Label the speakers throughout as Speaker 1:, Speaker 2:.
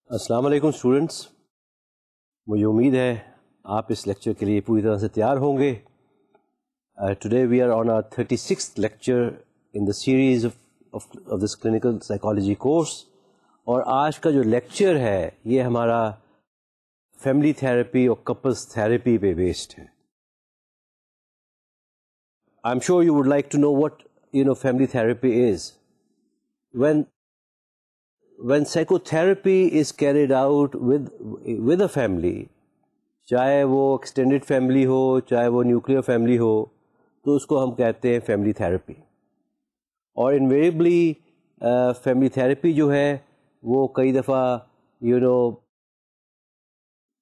Speaker 1: السلام علیکم اسٹوڈنٹس، مجھے امید ہے آپ اس لیکچر کے لیے پوری طرح سے تیار ہوں گے. ٹوڈے وی آر آن آر 36th lecture in the series of this clinical psychology course, اور آج کا جو لیکچر ہے یہ ہمارا فیملی تھراپی اور کپلس تھراپی پہ بیسڈ ہے. I am sure you would like to know what family therapy is. When psychotherapy is carried out with a family, چاہے وہ ایکسٹینڈیڈ فیملی ہو چاہے وہ نیوکلیئر فیملی ہو، تو اس کو ہم کہتے ہیں فیملی تھراپی. اور انویریبلی فیملی تھراپی جو ہے وہ کئی دفعہ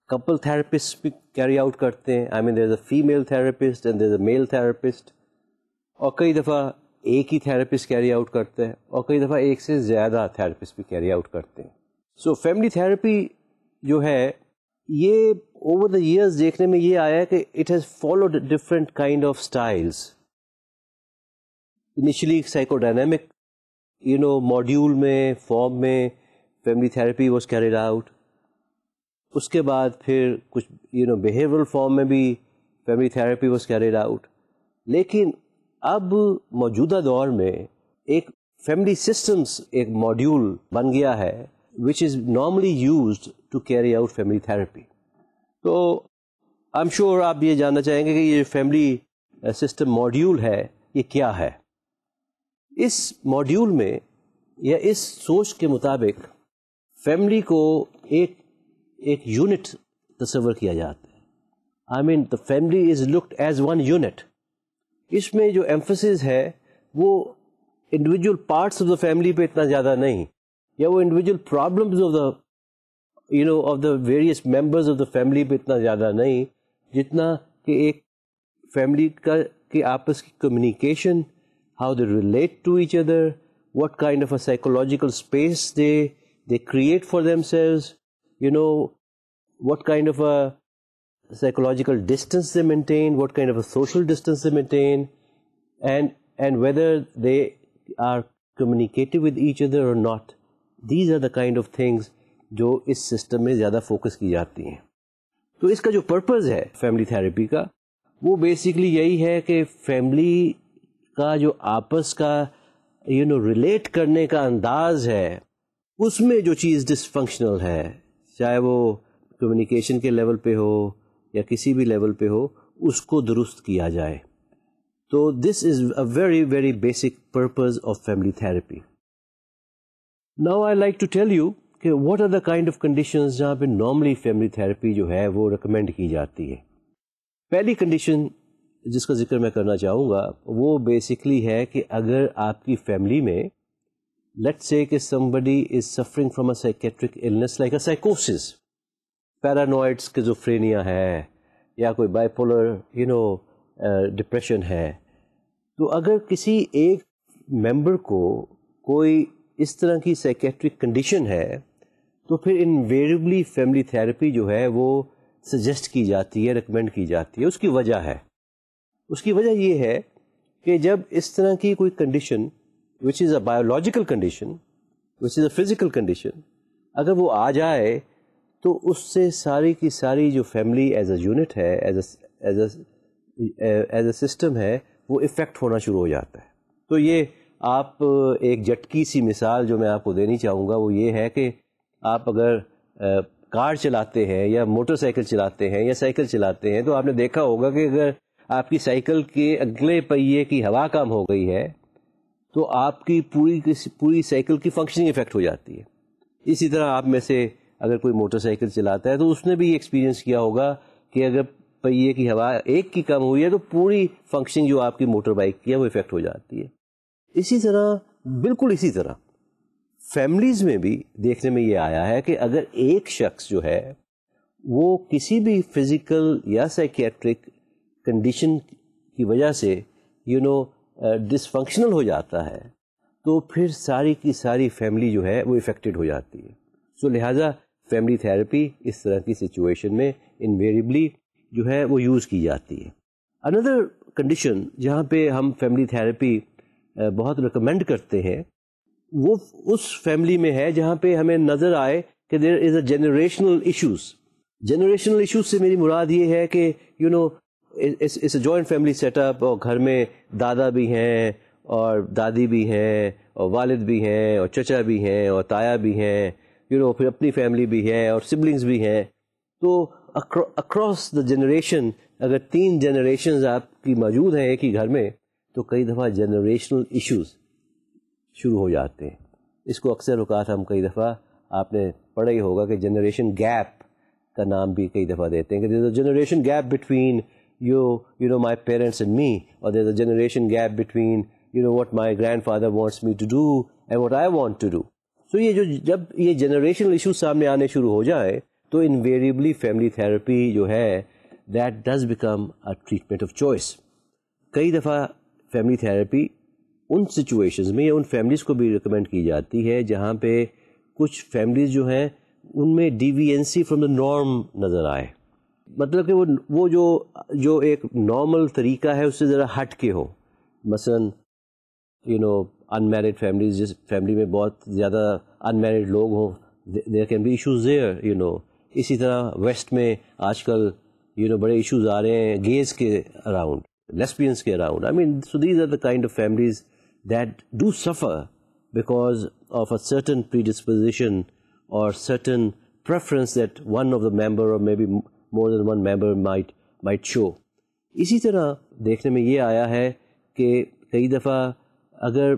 Speaker 1: کپل تھراپسٹ بھی کیری آؤٹ کرتے ہیں. I mean there is a female therapist and there is a male therapist, اور کئی دفعہ ایک ہی تھراپسٹ کیری آؤٹ کرتے ہیں، اور کئی دفعہ ایک سے زیادہ تھراپسٹ بھی کیری آؤٹ کرتے ہیں. سو فیملی تھراپی جو ہے یہ اوور دا ایئرز دیکھنے میں یہ آیا کہ it has followed different kind of styles. Initially psycho dynamic module میں فارم میں family therapy was carried out. اس کے بعد پھر کچھ بیہیورل فارم میں بھی family therapy was carried out. لیکن اب موجودہ دور میں ایک فیملی سسٹمز ایک ماڈیول بن گیا ہے which is normally used to carry out family therapy. تو آئی ایم شیور آپ یہ جاننا چاہیں گے کہ یہ فیملی سسٹم ماڈیول ہے یہ کیا ہے. اس ماڈیول میں یا اس سوچ کے مطابق فیملی کو ایک یونٹ تصور کیا جاتا ہے. I mean the family is looked as one unit. اس میں جو ایمفسس ہے وہ individual parts of the family پہ اتنا زیادہ نہیں، یا وہ individual problems of the various members of the family پہ اتنا زیادہ نہیں، جتنا کہ ایک فیملی کے آپس کی communication, how they relate to each other, what kind of a psychological space they create for themselves, what kind of a psychological distance they maintain, what kind of a social distance they maintain, and whether they are communicative with each other or not. These are the kind of things جو اس system میں زیادہ focus کی جاتی ہیں. تو اس کا جو purpose ہے فیملی تھراپی کا وہ بیسیکلی یہی ہے کہ فیملی کا جو آپس کا ریلیٹ کرنے کا انداز ہے اس میں جو چیز ڈس فنکشنل ہے، چاہے وہ کمیونیکیشن کے لیول پہ ہو یا کسی بھی لیول پہ ہو، اس کو درست کیا جائے. تو this is a very very basic purpose of family therapy. Now I like to tell you کہ what are the kind of conditions جہاں پہ نارملی فیملی تھراپی جو ہے وہ ریکمینڈ کی جاتی ہے. پہلی کنڈیشن جس کا ذکر میں کرنا چاہوں گا وہ بیسکلی ہے کہ اگر آپ کی فیملی میں لیٹس سے کہ somebody is suffering from a psychiatric illness like a psychosis, paranoid schizophrenia ہے یا کوئی bipolar depression ہے، تو اگر کسی ایک ممبر کو کوئی اس طرح کی سائیکیٹرک کنڈیشن ہے تو پھر انویریبلی فیملی تھراپی جو ہے وہ سجیسٹ کی جاتی ہے، ریکمینڈ کی جاتی ہے. اس کی وجہ یہ ہے کہ جب اس طرح کی کوئی condition which is a biological condition, which is a physical condition, اگر وہ آ جائے تو اس سے ساری کی ساری جو فیملی ایز اے یونٹ ہے، ایز اے سسٹم ہے، وہ افیکٹ ہونا شروع ہو جاتا ہے. تو یہ آپ ایک جھٹکی سی مثال جو میں آپ کو دینی چاہوں گا وہ یہ ہے کہ آپ اگر کار چلاتے ہیں یا موٹر سائیکل چلاتے ہیں یا سائیکل چلاتے ہیں تو آپ نے دیکھا ہوگا کہ اگر آپ کی سائیکل کے اگلے پہیے کی ہوا کم ہو گئی ہے تو آپ کی پوری سائیکل کی فنکشننگ افیکٹ ہو جاتی ہے. اسی طرح آپ میں سے اگر کوئی موٹر سائیکل چلاتا ہے تو اس نے بھی ایکسپیرینس کیا ہوگا کہ اگر پہیے کی ہوا ایک کی کم ہوئی ہے تو پوری فنکشننگ جو آپ کی موٹر بائک کی ہے وہ افیکٹ ہو جاتی ہے. اسی طرح بالکل اسی طرح فیملیز میں بھی دیکھنے میں یہ آیا ہے کہ اگر ایک شخص جو ہے وہ کسی بھی فزیکل یا سائکیٹرک کنڈیشن کی وجہ سے ڈس فنکشنل ہو جاتا ہے تو پھر ساری کی ساری فیملی جو ہے وہ افیکٹڈ ہو جاتی ہے. سو لہٰذا فیملی تھراپی اس طرح کی سچویشن میں انویریبلی جو ہے وہ یوز کی جاتی ہے. اندر کنڈیشن جہاں پہ ہم فیملی تھراپی بہت ریکمینڈ کرتے ہیں وہ اس فیملی میں ہے جہاں پہ ہمیں نظر آئے کہ there is a generational issues. Generational issues سے میری مراد یہ ہے کہ it's a joint family set up, اور گھر میں دادا بھی ہیں اور دادی بھی ہیں اور والد بھی ہیں اور چچا بھی ہیں اور تایا بھی ہیں, پھر اپنی فیملی بھی ہے اور سبلنگز بھی ہیں. تو اکراس دا جنریشن اگر 3 جنریشنز آپ کی موجود ہیں ایک ہی گھر میں تو کئی دفعہ جنریشنل ایشوز شروع ہو جاتے ہیں. اس کو اکثر اوقات ہم کئی دفعہ آپ نے پڑھا ہی ہوگا کہ جنریشن گیپ کا نام بھی کئی دفعہ دیتے ہیں کہ there is a generation gap between my parents and me, or there's a generation gap between what my grandfather wants me to do and what I want to do. So جب یہ جنریشنل ایشوز سامنے آنے شروع ہو جائیں تو invariably family therapy جو ہے that does become a treatment of choice. کئی دفعہ فیملی تھراپی ان سچویشنز میں یا ان فیملیز کو بھی ریکمینڈ کی جاتی ہے جہاں پہ کچھ فیملیز جو ہیں ان میں ڈیویئنسی فرام دا نارم نظر آئے. مطلب کہ وہ جو ایک نارمل طریقہ ہے اس سے ذرا ہٹ کے ہو. مثلاً ان میرڈ فیملیز, جس فیملی میں بہت زیادہ ان میرڈ لوگ ہوں, there can be issues there. اسی طرح ویسٹ میں آج کل بڑے ایشوز آ رہے ہیں گیز کے اراؤنڈ, لیسبینس کے around. I mean so these are the kind of families that do suffer because of a certain predisposition اور certain preference that one of the member or maybe more than one member might show. اسی طرح دیکھنے میں یہ آیا ہے کہ کئی دفعہ اگر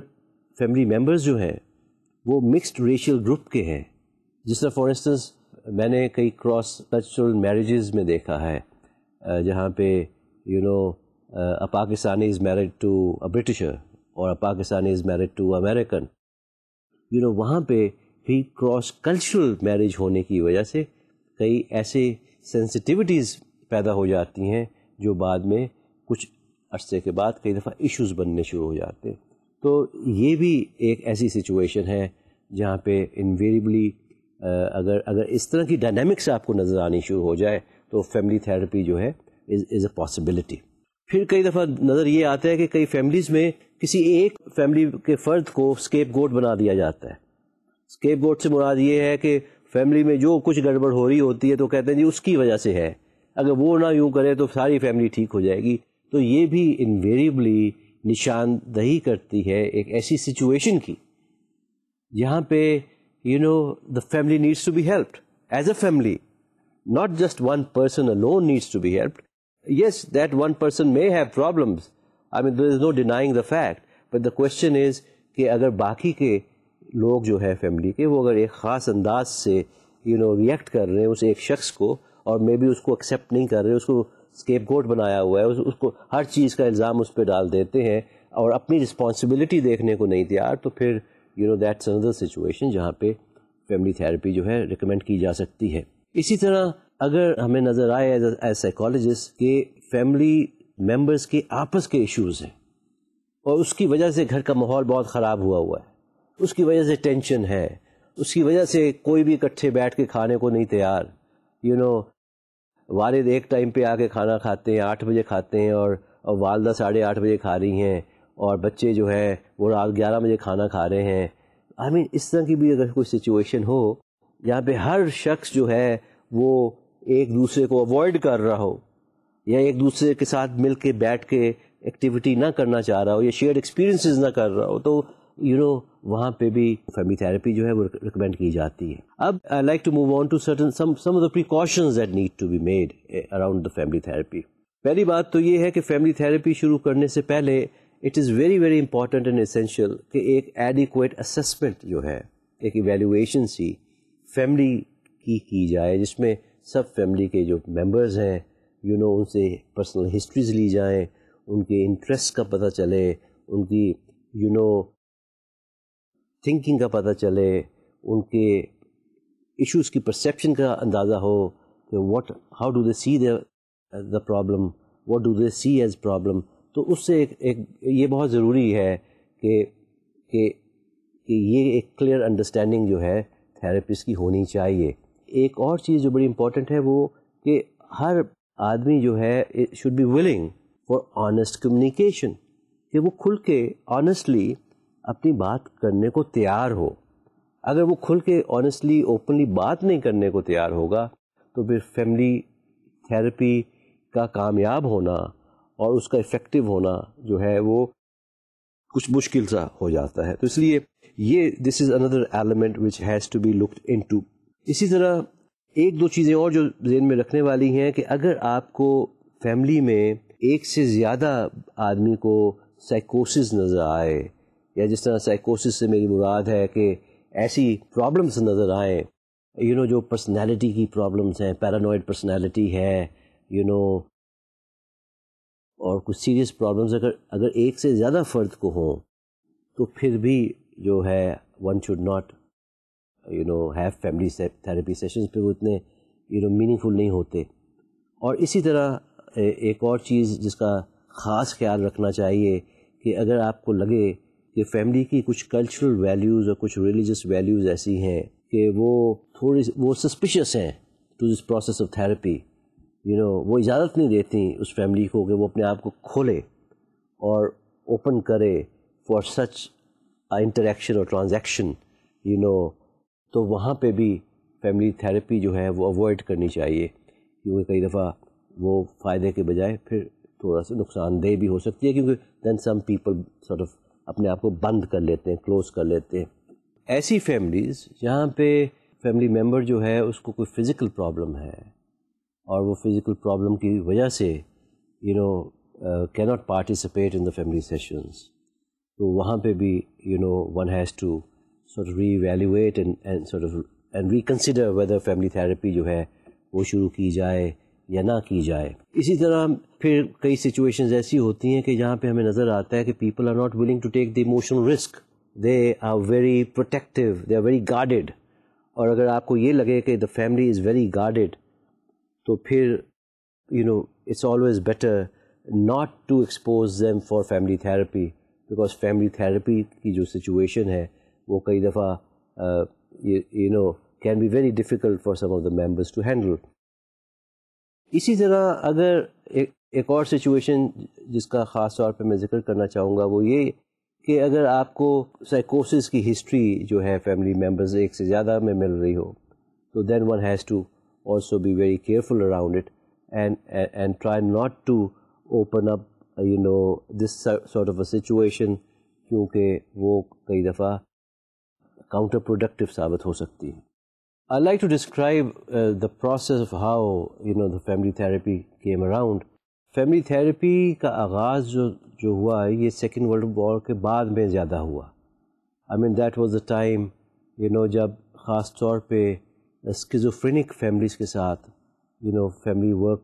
Speaker 1: فیملی ممبرز جو ہیں وہ مکسڈ ریشیل گروپ کے ہیں, جس طرح فار انسٹنس میں نے کئی کراس کلچرل میرجز میں دیکھا ہے جہاں پہ a Pakistani is married to a Britisher اور a Pakistani is married to American. وہاں پہ بھی کراس کلچرل میرج ہونے کی وجہ سے کئی ایسے سینسٹیوٹیز پیدا ہو جاتی ہیں جو بعد میں کچھ عرصے کے بعد کئی دفعہ ایشوز بننے شروع ہو جاتے ہیں. تو یہ بھی ایک ایسی سچویشن ہے جہاں پہ انویریبلی اگر اس طرح کی ڈائنامکس آپ کو نظر آنی شروع ہو جائے تو فیملی تھراپی جو ہے از اے پاسبلٹی. پھر کئی دفعہ نظر یہ آتا ہے کہ کئی فیملیز میں کسی ایک فیملی کے فرد کو اسکیپ گوٹ بنا دیا جاتا ہے. اسکیپ گوٹ سے مراد یہ ہے کہ فیملی میں جو کچھ گڑبڑ ہو رہی ہوتی ہے تو کہتے ہیں جی اس کی وجہ سے ہے, اگر وہ نہ یوں کرے تو ساری فیملی ٹھیک ہو جائے گی. تو یہ بھی انویریبلی نشاندہی کرتی ہے ایک ایسی سچویشن کی جہاں پہ the family needs to be helped as a family, not just one person alone needs to be helped. Yes, that one person may have problems. I mean, there is no denying the fact. But the question is کہ اگر باقی کے لوگ جو ہے family کے وہ اگر ایک خاص انداز سے ریئیکٹ کر رہے ہیں اس ایک شخص کو اور مے بی اس کو ایکسیپٹ نہیں کر رہے, اس کو اسکیپ گوٹ بنایا ہوا ہے, اس کو ہر چیز کا الزام اس پہ ڈال دیتے ہیں اور اپنی رسپانسبلٹی دیکھنے کو نہیں تیار, تو پھر دیٹس another سچویشن جہاں پہ فیملی تھراپی جو ہے ریکمینڈ کی جا سکتی ہے. اسی طرح اگر ہمیں نظر آئے ایز سائیکالوجسٹ کہ فیملی ممبرس کے آپس کے ایشوز ہیں اور اس کی وجہ سے گھر کا ماحول بہت خراب ہوا ہے, اس کی وجہ سے ٹینشن ہے, اس کی وجہ سے کوئی بھی اکٹھے بیٹھ کے کھانے کو نہیں تیار, والد ایک ٹائم پہ آ کے کھانا کھاتے ہیں 8 بجے کھاتے ہیں اور والدہ 8:30 بجے کھا رہی ہیں اور بچے جو ہے وہ رات 11 بجے کھانا کھا رہے ہیں. آئی مین اس طرح کی بھی اگر کوئی سچویشن ہو جہاں پہ ہر شخص جو ہے وہ ایک دوسرے کو اوائڈ کر رہا ہو یا ایک دوسرے کے ساتھ مل کے بیٹھ کے ایکٹیویٹی نہ کرنا چاہ رہا ہو یا شیئرڈ ایکسپیرینسز نہ کر رہا ہو, تو وہاں پہ بھی فیملی تھراپی جو ہے وہ ریکمینڈ کی جاتی ہے. اب I like to move on to some of the precautions that need to be made around the family therapy. پہلی بات تو یہ ہے کہ فیملی تھراپی شروع کرنے سے پہلے it is very very important and essential کہ ایک ایڈیکویٹ اسسمنٹ جو ہے, ایک ایویلویشن سی فیملی کی جائے جس میں سب فیملی کے جو ممبرز ہیں ان سے پرسنل ہسٹریز لی جائیں, ان کے انٹرسٹ کا پتہ چلے, ان کی تھنکنگ کا پتہ چلے, ان کے ایشوز کی پرسیپشن کا اندازہ ہو کہ how do they see the problem, what do they see as problem. تو اس سے ایک یہ بہت ضروری ہے کہ یہ ایک کلیئر انڈرسٹینڈنگ جو ہے تھراپسٹ کی ہونی چاہیے. ایک اور چیز جو بڑی امپورٹنٹ ہے وہ کہ ہر آدمی جو ہے should be willing for honest communication, کہ وہ کھل کے آنیسٹلی اپنی بات کرنے کو تیار ہو. اگر وہ کھل کے آنیسٹلی اوپنلی بات نہیں کرنے کو تیار ہوگا تو پھر فیملی تھراپی کا کامیاب ہونا اور اس کا افیکٹو ہونا جو ہے وہ کچھ مشکل سا ہو جاتا ہے. تو اس لیے یہ this is another element which has to be looked into. اسی طرح ایک دو چیزیں اور جو ذہن میں رکھنے والی ہیں کہ اگر آپ کو فیملی میں ایک سے زیادہ آدمی کو سائیکوسس نظر آئے, یا جس طرح سائیکوسس سے میری مراد ہے کہ ایسی پرابلمس نظر آئیں جو پرسنالٹی کی پرابلمس ہیں, پیرانوئڈ پرسنالٹی ہے اور کچھ سیریس پرابلمس اگر ایک سے زیادہ فرد کو ہوں تو پھر بھی جو ہے one should not have family therapy sessions پہ وہ اتنے میننگ فل نہیں ہوتے. اور اسی طرح ایک اور چیز جس کا خاص خیال رکھنا چاہیے کہ اگر آپ کو لگے کہ فیملی کی کچھ کلچرل ویلیوز اور کچھ ریلیجس ویلیوز ایسی ہیں کہ وہ سسپیشیس ہیں to this process of therapy, وہ اجازت نہیں دیتی اس فیملی کو کہ وہ اپنے آپ کو کھولے اور اوپن کرے فار سچ انٹریکشن اور ٹرانزیکشن, تو وہاں پہ بھی فیملی تھراپی جو ہے وہ اوائڈ کرنی چاہیے, کیونکہ کئی دفعہ وہ فائدے کے بجائے پھر تھوڑا سا نقصان دہ بھی ہو سکتی ہے, کیونکہ دین سم پیپل سارٹ آف اپنے آپ کو بند کر لیتے ہیں, کلوز کر لیتے ہیں. ایسی فیملیز جہاں پہ فیملی ممبر جو ہے اس کو کوئی فزیکل پرابلم ہے اور وہ فزیکل پرابلم کی وجہ سے کی not participate in the family sessions, تو وہاں پہ بھی one has to sort of re-evaluate and reconsider whether family therapy جو ہے وہ شروع کی جائے یا نہ کی جائے. اسی طرح پھر کئی سچویشنز ایسی ہوتی ہیں کہ جہاں پہ ہمیں نظر آتا ہے کہ people are not willing to take the emotional risk, they are very protective, they are very guarded. اور اگر آپ کو یہ لگے کہ the family is very guarded تو پھر it's always better not to expose them for family therapy, because family therapy کی جو سچویشن ہے وہ کئی دفعہ can be very difficult for some of the members to handle. اسی طرح اگر ایک اور سچویشن جس کا خاص طور پہ میں ذکر کرنا چاہوں گا وہ یہ کہ اگر آپ کو سائیکوسس کی ہسٹری جو ہے فیملی ممبرز ایک سے زیادہ میں مل رہی ہو تو then one has to also be very careful around it and try not to open up this sort of a situation, کیونکہ وہ کئی دفعہ کاؤنٹر پروڈکٹیو ثابت ہو سکتی ہے. I like to describe the process of how the family therapy came around. Family therapy کا آغاز جو ہوا یہ سیکنڈ ورلڈ وار کے بعد میں زیادہ ہوا. I mean that was the time جب خاص طور پہ اسکیزوفرینک فیملیز کے ساتھ فیملی ورک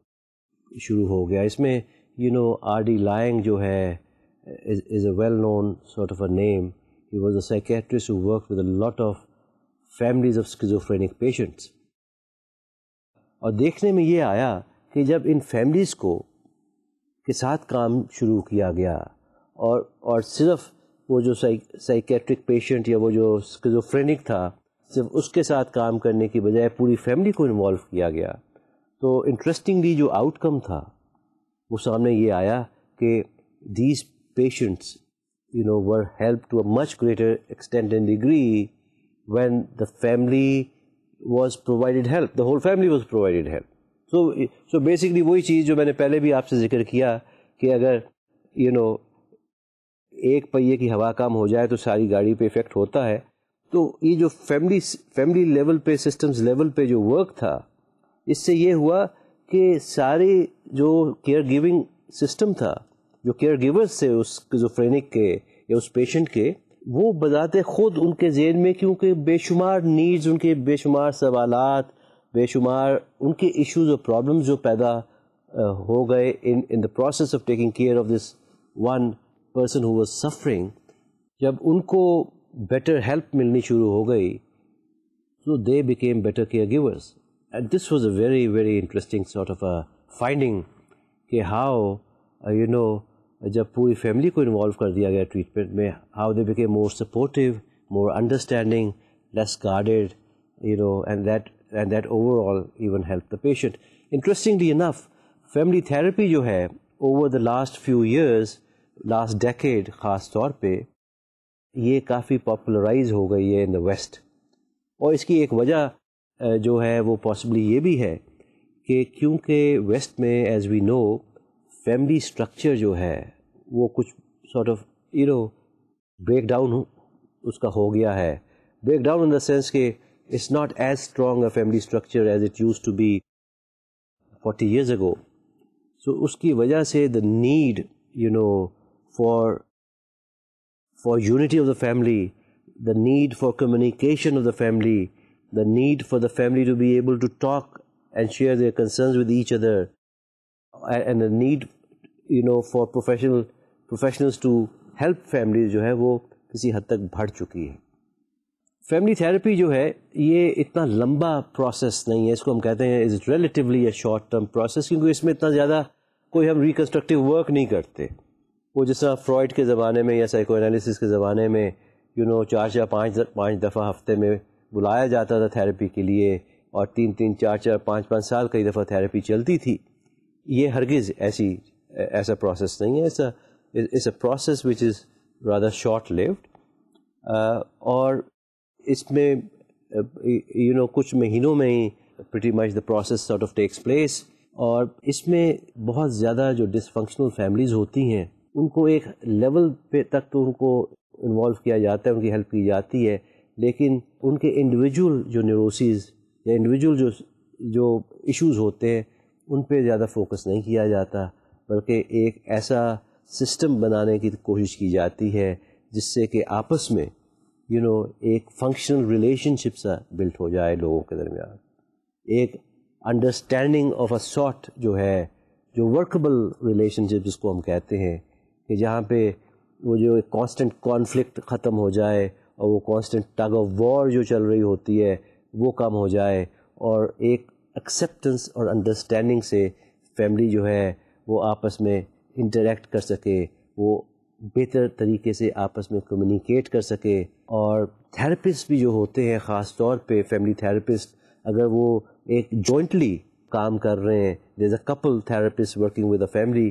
Speaker 1: شروع ہو گیا. اس میں آر ڈی لائنگ جو ہے is a well known sort of a name. He was a psychiatrist who worked with a lot of families of schizophrenic patients. اور دیکھنے میں یہ آیا کہ جب ان فیملیز کے ساتھ کام شروع کیا گیا اور صرف وہ جو سائیکیٹرک پیشنٹ یا وہ جو اسکیزوفرینک تھا صرف اس کے ساتھ کام کرنے کی بجائے پوری فیملی کو انوالو کیا گیا, تو انٹرسٹنگلی جو آؤٹ کم تھا وہ سامنے یہ آیا کہ these patients were helped to a much greater extent and degree when the family was provided help. The whole family was provided help. So basically وہی چیز جو میں نے پہلے بھی آپ سے ذکر کیا کہ اگر ایک پہیے کی ہوا کم ہو جائے تو ساری گاڑی پہ افیکٹ ہوتا ہے. تو یہ جو فیملی لیول پہ سسٹمز لیول پہ جو ورک تھا اس سے یہ ہوا کہ سارے جو کیئر گیونگ سسٹم تھا, جو کیئر گیورز تھے اس اسکیزوفرینک کے یا اس پیشنٹ کے, وہ بذات خود ان کے ذہن میں کیونکہ بے شمار نیڈز, ان کے بے شمار سوالات, بے شمار ان کے ایشوز اور پرابلمز جو پیدا ہو گئے in the process of taking care of this one person who was suffering, جب ان کو بیٹر ہیلپ ملنی شروع ہو گئی, so they became better caregivers. And this was a very, very interesting sort of a finding کہ how جب پوری family کو انوالو کر دیا گیا ٹریٹمنٹ میں, how they became more supportive, more understanding, less guarded, and that overall even helped the patient. Interestingly enough, family therapy جو ہے over the last few years, last decade خاص طور پہ یہ کافی پاپولرائز ہو گئی ہے ان دا ویسٹ. اور اس کی ایک وجہ جو ہے وہ پاسبلی یہ بھی ہے کہ کیونکہ ویسٹ میں as we know family structure جو ہے وہ کچھ سارٹ آف بریک ڈاؤن اس کا ہو گیا ہے. Break down in the sense کہ it's not as strong a family structure as it used to be 40 years ago. سو اس کی وجہ سے the need for unity of the family, the need for communication of the family, the need for the family to be able to talk and share their concerns with each other, and the need for professionals to help families جو ہے وہ کسی حد تک بڑھ چکی ہے. Family therapy جو ہے یہ اتنا لمبا پروسیس نہیں ہے, اس کو ہم کہتے ہیں is relatively a short term process, کیونکہ اس میں اتنا زیادہ کوئی ہم ریکنسٹرکٹیو ورک نہیں کرتے. وہ جس طرح فرائڈ کے زمانے میں یا سائیکو انالیسس کے زمانے میں 4 یا 5 دفعہ ہفتے میں بلایا جاتا تھا تھیراپی کے لیے, اور 3 4 5 سال کئی دفعہ تھیراپی چلتی تھی. یہ ہرگز ایسا پروسیس نہیں ہے. It's a process which is rather short lived, اور اس میں کچھ مہینوں میں ہی pretty much the process sort of takes place. اور اس میں بہت زیادہ جو ڈس فنکشنل فیملیز ہوتی ہیں ان کو ایک لیول پہ تک تو ان کو انوالو کیا جاتا ہے, ان کی ہیلپ کی جاتی ہے, لیکن ان کے انڈیویجول جو نیوروسیز یا انڈیویجول جو ایشوز ہوتے ہیں ان پہ زیادہ فوکس نہیں کیا جاتا, بلکہ ایک ایسا سسٹم بنانے کی کوشش کی جاتی ہے جس سے کہ آپس میں ایک فنکشنل ریلیشن شپ سا بلٹ ہو جائے لوگوں کے درمیان, ایک انڈرسٹینڈنگ آف اے سارٹ جو ہے, جو ورکبل ریلیشن شپ جس کو ہم کہتے ہیں, کہ جہاں پہ وہ جو ایک کانسٹنٹ کانفلکٹ ختم ہو جائے اور وہ کانسٹنٹ ٹگ آف وار جو چل رہی ہوتی ہے وہ کم ہو جائے, اور ایک ایکسیپٹنس اور انڈرسٹینڈنگ سے فیملی جو ہے وہ آپس میں انٹریکٹ کر سکے, وہ بہتر طریقے سے آپس میں کمیونیکیٹ کر سکے. اور تھراپسٹ بھی جو ہوتے ہیں خاص طور پہ فیملی تھراپسٹ, اگر وہ ایک جوائنٹلی کام کر رہے ہیں, there is a couple therapist working with a family,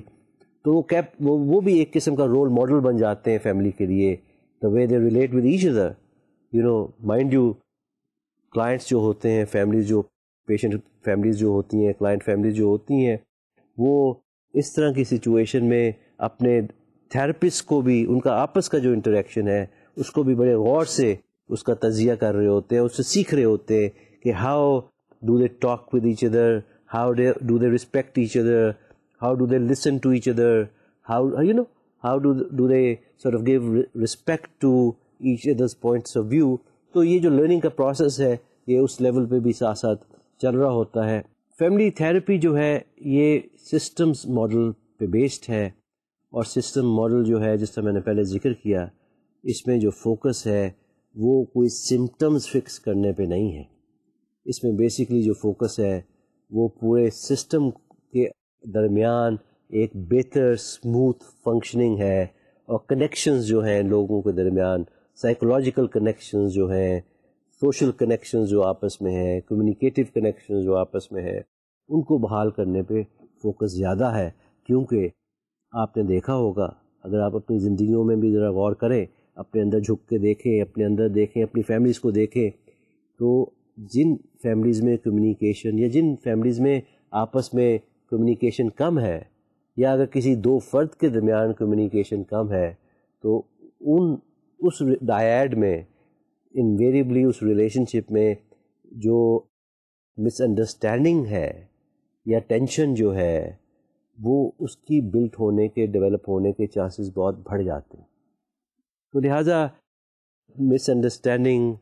Speaker 1: تو وہ بھی ایک قسم کا رول ماڈل بن جاتے ہیں فیملی کے لیے. The way they relate with each other, mind you clients جو ہوتے ہیں, فیملیز جو پیشنٹ فیملیز جو ہوتی ہیں, کلائنٹ فیملیز جو ہوتی ہیں, وہ اس طرح کی سچویشن میں اپنے تھراپسٹ کو بھی ان کا آپس کا جو انٹریکشن ہے اس کو بھی بڑے غور سے اس کا تجزیہ کر رہے ہوتے ہیں, اس سے سیکھ رہے ہوتے ہیں کہ how do they talk with each other, how do they respect each other, how do they listen to each other, how do they sort of give respect to each other's points of view. تو یہ جو learning کا process ہے یہ اس level پہ بھی ساتھ ساتھ چل رہا ہوتا ہے. فیملی تھیراپی جو ہے یہ سسٹمز ماڈل پہ بیسڈ ہے, اور سسٹم ماڈل جو ہے جس طرح میں نے پہلے ذکر کیا, اس میں جو فوکس ہے وہ کوئی سمٹمز فکس کرنے پہ نہیں ہے. اس میں بیسیکلی جو فوکس ہے وہ پورے سسٹم کے درمیان ایک بہتر اسموتھ فنکشننگ ہے, اور کنیکشنز جو ہیں لوگوں کے درمیان, سائیکولوجیکل کنیکشنز جو ہیں, سوشل کنیکشنز جو آپس میں ہیں, کمیونیکیٹو کنیکشنز جو آپس میں ہیں, ان کو بحال کرنے پہ فوکس زیادہ ہے. کیونکہ آپ نے دیکھا ہوگا, اگر آپ اپنی زندگیوں میں بھی ذرا غور کریں, اپنے اندر جھک کے دیکھیں, اپنے اندر دیکھیں, اپنی فیملیز کو دیکھیں, تو جن فیملیز میں کمیونیکیشن یا جن فیملیز میں آپس میں کمیونیکیشن کم ہے, یا اگر کسی دو فرد کے درمیان کمیونیکیشن کم ہے, تو اس ڈائیڈ میں انویریبلی اس ریلیشن شپ میں جو مس انڈرسٹینڈنگ ہے یا ٹینشن جو ہے وہ اس کی بلٹ ہونے کے, ڈیولپ ہونے کے چانسز بہت بڑھ جاتے ہیں. تو لہٰذا مس انڈرسٹینڈنگ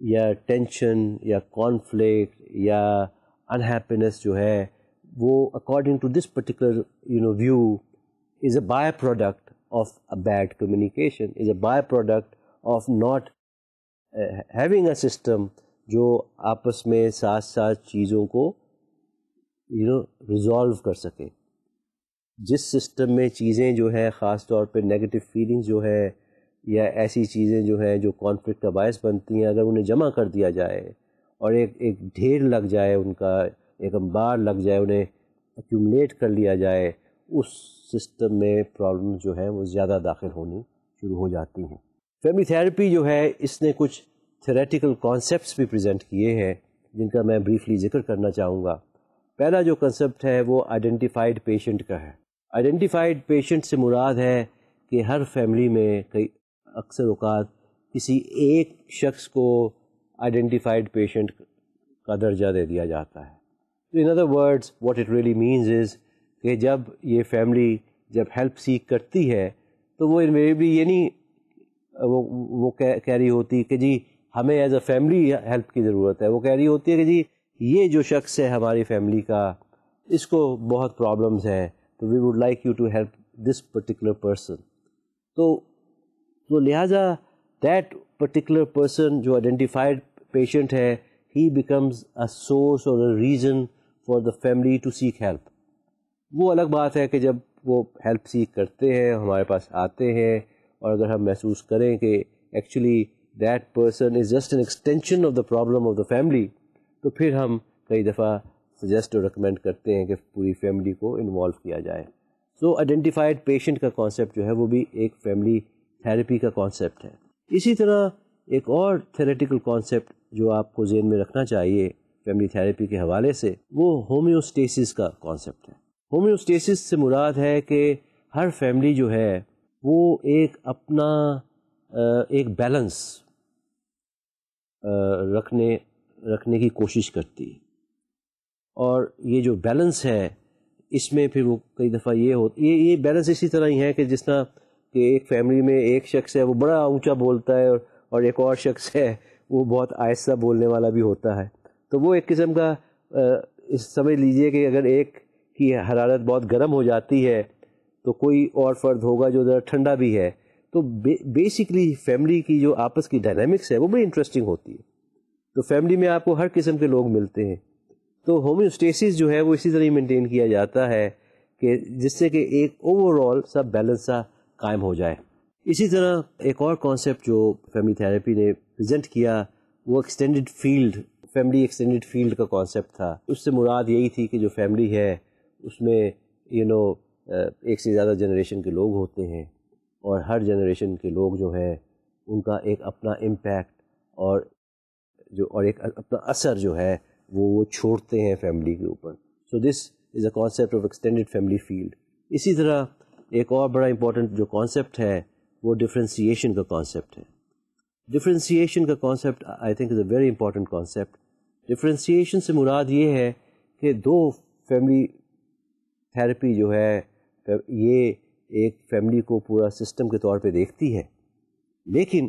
Speaker 1: یا ٹینشن یا کانفلکٹ یا انہیپینس جو ہے وہ according to this particular view is a byproduct of a bad communication, is a byproduct of not having a system جو آپس میں ساتھ ساتھ چیزوں کو ریزالو کر سکے. جس سسٹم میں چیزیں جو ہے خاص طور پہ نیگیٹو فیلنگز جو ہے یا ایسی چیزیں جو ہیں جو کانفلکٹ کا باعث بنتی ہیں، اگر انہیں جمع کر دیا جائے اور ایک ڈھیر لگ جائے، ان کا ایک انبار لگ جائے، انہیں ایکیومولیٹ کر لیا جائے، اس سسٹم میں پرابلم جو ہے وہ زیادہ داخل ہونی شروع ہو جاتی ہیں. فیملی تھیراپی جو ہے اس نے کچھ تھیوریٹیکل کانسیپٹس بھی پریزنٹ کیے ہیں جن کا میں بریفلی ذکر کرنا چاہوں گا. پہلا جو کنسیپٹ ہے وہ آئیڈینٹیفائڈ پیشنٹ کا ہے. آئیڈینٹیفائڈ پیشنٹ سے مراد ہے کہ ہر فیملی میں کئی اکثر اوقات کسی ایک شخص کو آئیڈینٹیفائڈ پیشنٹ کا درجہ دے دیا جاتا ہے. In other words what it really means is کہ جب یہ فیملی جب ہیلپ سیک کرتی ہے تو وہ انویریبلی یہ نہیں وہ کہہ رہی ہوتی کہ جی ہمیں ایز اے فیملی ہیلپ کی ضرورت ہے. وہ کہہ رہی ہوتی ہے کہ جی یہ جو شخص ہے ہماری فیملی کا، اس کو بہت پرابلمز ہیں، تو we would like you to help this particular person. تو لہٰذا دیٹ پرٹیکولر پرسن جو آئیڈینٹیفائڈ پیشنٹ ہے، ہی بیکمز اے سورس اور a reason for the family to seek help. وہ الگ بات ہے کہ جب وہ ہیلپ سیک کرتے ہیں، ہمارے پاس آتے ہیں، اور اگر ہم محسوس کریں کہ actually that person is just an extension of the problem of the family, تو پھر ہم کئی دفعہ سجیسٹ اور ریکمینڈ کرتے ہیں کہ پوری فیملی کو انوالو کیا جائے. سو آئیڈینٹیفائڈ پیشنٹ کا کانسیپٹ جو ہے وہ بھی ایک فیملی تھیراپی کا کانسیپٹ ہے. اسی طرح ایک اور تھیوریٹیکل کانسیپٹ جو آپ کو ذہن میں رکھنا چاہیے فیملی تھیراپی کے حوالے سے، وہ ہومیوسٹیسس کا کانسیپٹ ہے. ہومیوسٹیسس سے مراد ہے کہ ہر فیملی جو ہے وہ ایک اپنا ایک بیلنس رکھنے کی کوشش کرتی ہے، اور یہ جو بیلنس ہے اس میں پھر وہ کئی دفعہ یہ بیلنس اسی طرح ہی ہے کہ جس طرح کہ ایک فیملی میں ایک شخص ہے وہ بڑا اونچا بولتا ہے اور ایک اور شخص ہے وہ بہت آہستہ بولنے والا بھی ہوتا ہے. تو وہ ایک قسم کا سمجھ لیجئے کہ اگر ایک کی حرارت بہت گرم ہو جاتی ہے تو کوئی اور فرد ہوگا جو ذرا ٹھنڈا بھی ہے. تو بیسکلی فیملی کی جو آپس کی ڈائنامکس ہے وہ بڑی انٹرسٹنگ ہوتی ہے. تو فیملی میں آپ کو ہر قسم کے لوگ ملتے ہیں. تو ہومیوسٹیسس جو ہے وہ اسی طرح مینٹین کیا جاتا ہے کہ جس سے کہ ایک اوور آل سب بیلنس سا قائم ہو جائے. اسی طرح ایک اور کانسیپٹ جو فیملی تھیراپی نے پریزنٹ کیا وہ extended field, family extended field کا کانسیپٹ تھا. اس سے مراد یہی تھی کہ جو فیملی ہے اس میں ایک سے زیادہ جنریشن کے لوگ ہوتے ہیں، اور ہر جنریشن کے لوگ جو ہیں ان کا ایک اپنا امپیکٹ اور ایک اپنا اثر جو ہے وہ چھوڑتے ہیں فیملی کے اوپر. So this is a concept of extended family field. اسی طرح ایک اور بڑا امپورٹنٹ جو کانسیپٹ ہے وہ ڈفرینسیشن کا کانسیپٹ ہے. ڈفرینسیشن کا concept I think is a very important concept. Differentiation سے مراد یہ ہے کہ دو فیملی تھیراپی جو ہے یہ ایک فیملی کو پورا سسٹم کے طور پہ دیکھتی ہے، لیکن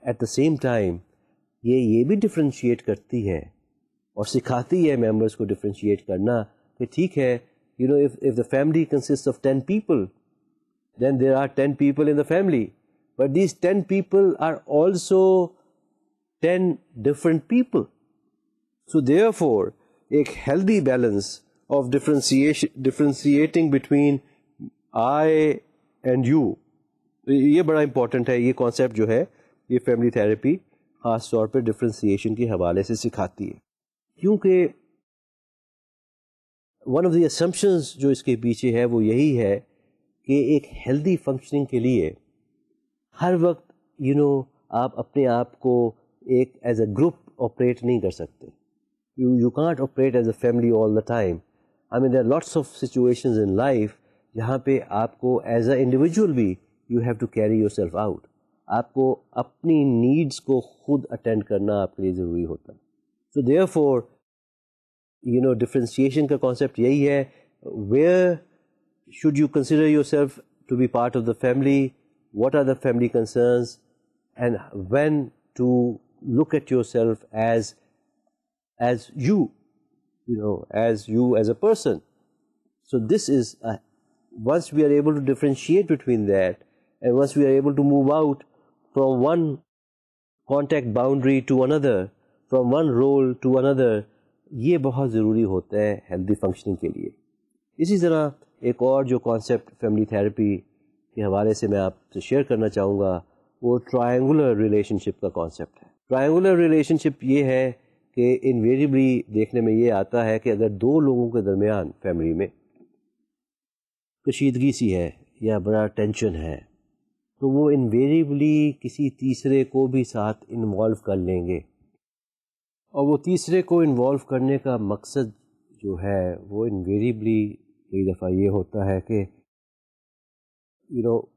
Speaker 1: ایٹ دا سیم ٹائم یہ بھی ڈفرینشیٹ کرتی ہے اور سکھاتی ہے ممبرس کو ڈفرینشیٹ کرنا کہ ٹھیک ہے if the family consists of 10 people, then there are 10 people in the family, but these 10 people are also 10 different people. So therefore ایک healthy balance of differentiating between I and you، یہ بڑا important ہے. یہ concept جو ہے یہ family therapy خاص طور پہ ڈفرینسیشن کے حوالے سے سکھاتی ہے، کیونکہ ون آف دی اسمپشنز جو اس کے پیچھے ہے وہ یہی ہے کہ ایک ہیلدی فنکشننگ کے لیے ہر وقت آپ اپنے آپ کو ایک ایز اے گروپ آپریٹ نہیں کر سکتے. You can't operate as a family all the time. I mean there are lots of situations in life جہاں پہ آپ کو ایز اے انڈیویجول بھی you have to carry yourself out. آپ کو اپنی نیڈس کو خود اٹینڈ کرنا آپ کے لیے ضروری ہوتا ہے. سو دیئر فور ڈفرینسیشن کا کانسیپٹ یہی ہے، where should you consider yourself to be part of the family, what are the family concerns, and when to look at yourself as you as a person. So this is once we are able to differentiate between that, and once we are able to move out from one contact boundary to another, from one role to another, یہ بہت ضروری ہوتا ہے healthy functioning کے لیے. اسی طرح ایک اور جو کانسیپٹ فیملی تھراپی کے حوالے سے میں آپ سے شیئر کرنا چاہوں گا وہ ٹرائنگولر ریلیشن شپ کا کانسیپٹ ہے. ٹرائنگولر ریلیشن شپ یہ ہے کہ انویریبلی دیکھنے میں یہ آتا ہے کہ اگر دو لوگوں کے درمیان فیملی میں کشیدگی سی ہے یا بڑا ٹینشن ہے تو وہ انویریبلی کسی تیسرے کو بھی ساتھ انوالو کر لیں گے، اور وہ تیسرے کو انوالو کرنے کا مقصد جو ہے وہ انویریبلی کئی دفعہ یہ ہوتا ہے کہ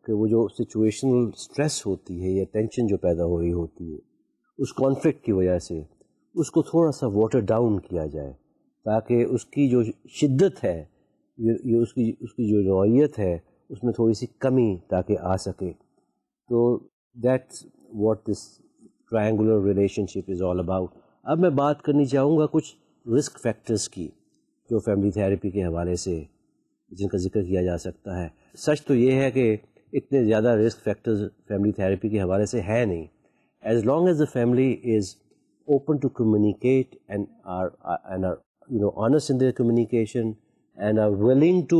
Speaker 1: کہ وہ جو سچویشنل سٹریس ہوتی ہے یا ٹینشن جو پیدا ہو رہی ہوتی ہے اس کانفلکٹ کی وجہ سے اس کو تھوڑا سا واٹر ڈاؤن کیا جائے تاکہ اس کی جو شدت ہے، یہ اس کی جو نوعیت ہے اس میں تھوڑی سی کمی تاکہ آ سکے. تو that's what this triangular relation ship is all about. اب میں بات کرنی چاہوں گا کچھ رسک فیکٹرز کی جو فیملی تھراپی کے حوالے سے جن کا ذکر کیا جا سکتا ہے. سچ تو یہ ہے کہ اتنے زیادہ رسک فیکٹرز فیملی تھراپی کے حوالے سے ہے نہیں. As long as the family is open to communicate and are honest in their communication and are willing to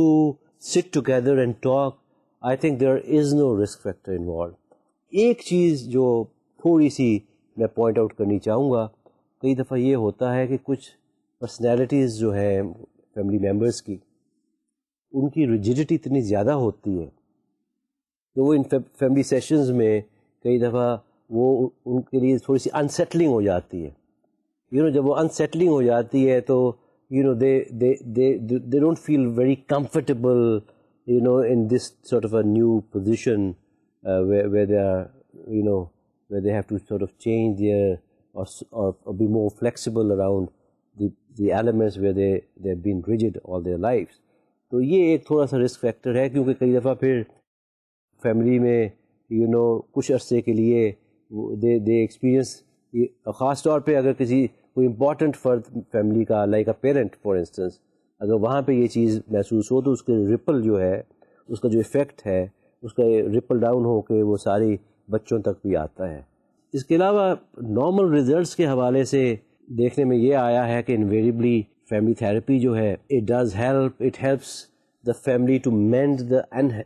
Speaker 1: sit together and talk, I think there is no risk factor involved. ایک چیز جو تھوڑی سی میں point out کرنی چاہوں گا، کئی دفعہ یہ ہوتا ہے کہ کچھ پرسنالٹیز جو ہیں فیملی ممبرس کی، ان کی ریجڈیٹی اتنی زیادہ ہوتی ہے کہ وہ ان فیملی سیشنز میں کئی دفعہ وہ ان کے لیے تھوڑی سی انسیٹلنگ ہو جاتی ہے. جب وہ انسیٹلنگ ہو جاتی ہے تو they don't feel very comfortable in this sort of a new position where they are where they have to sort of change their or be more flexible around the elements where they've been rigid all their lives. تو یہ ایک تھوڑا سا risk factor ہے، کیونکہ کئی دفعہ پھر فیملی میں کچھ عرصے کے لیے دے ایکسپیرئنس، خاص طور پہ اگر کوئی امپورٹنٹ فرد فیملی کا like a parent for instance, اگر وہاں پہ یہ چیز محسوس ہو تو اس کے رپل جو ہے، اس کا جو ایفیکٹ ہے، اس کا رپل ڈاؤن ہو کے وہ ساری بچوں تک بھی آتا ہے. اس کے علاوہ نارمل ریزلٹس کے حوالے سے دیکھنے میں یہ آیا ہے کہ انویریبلی فیملی تھراپی جو ہے it helps the family to mend the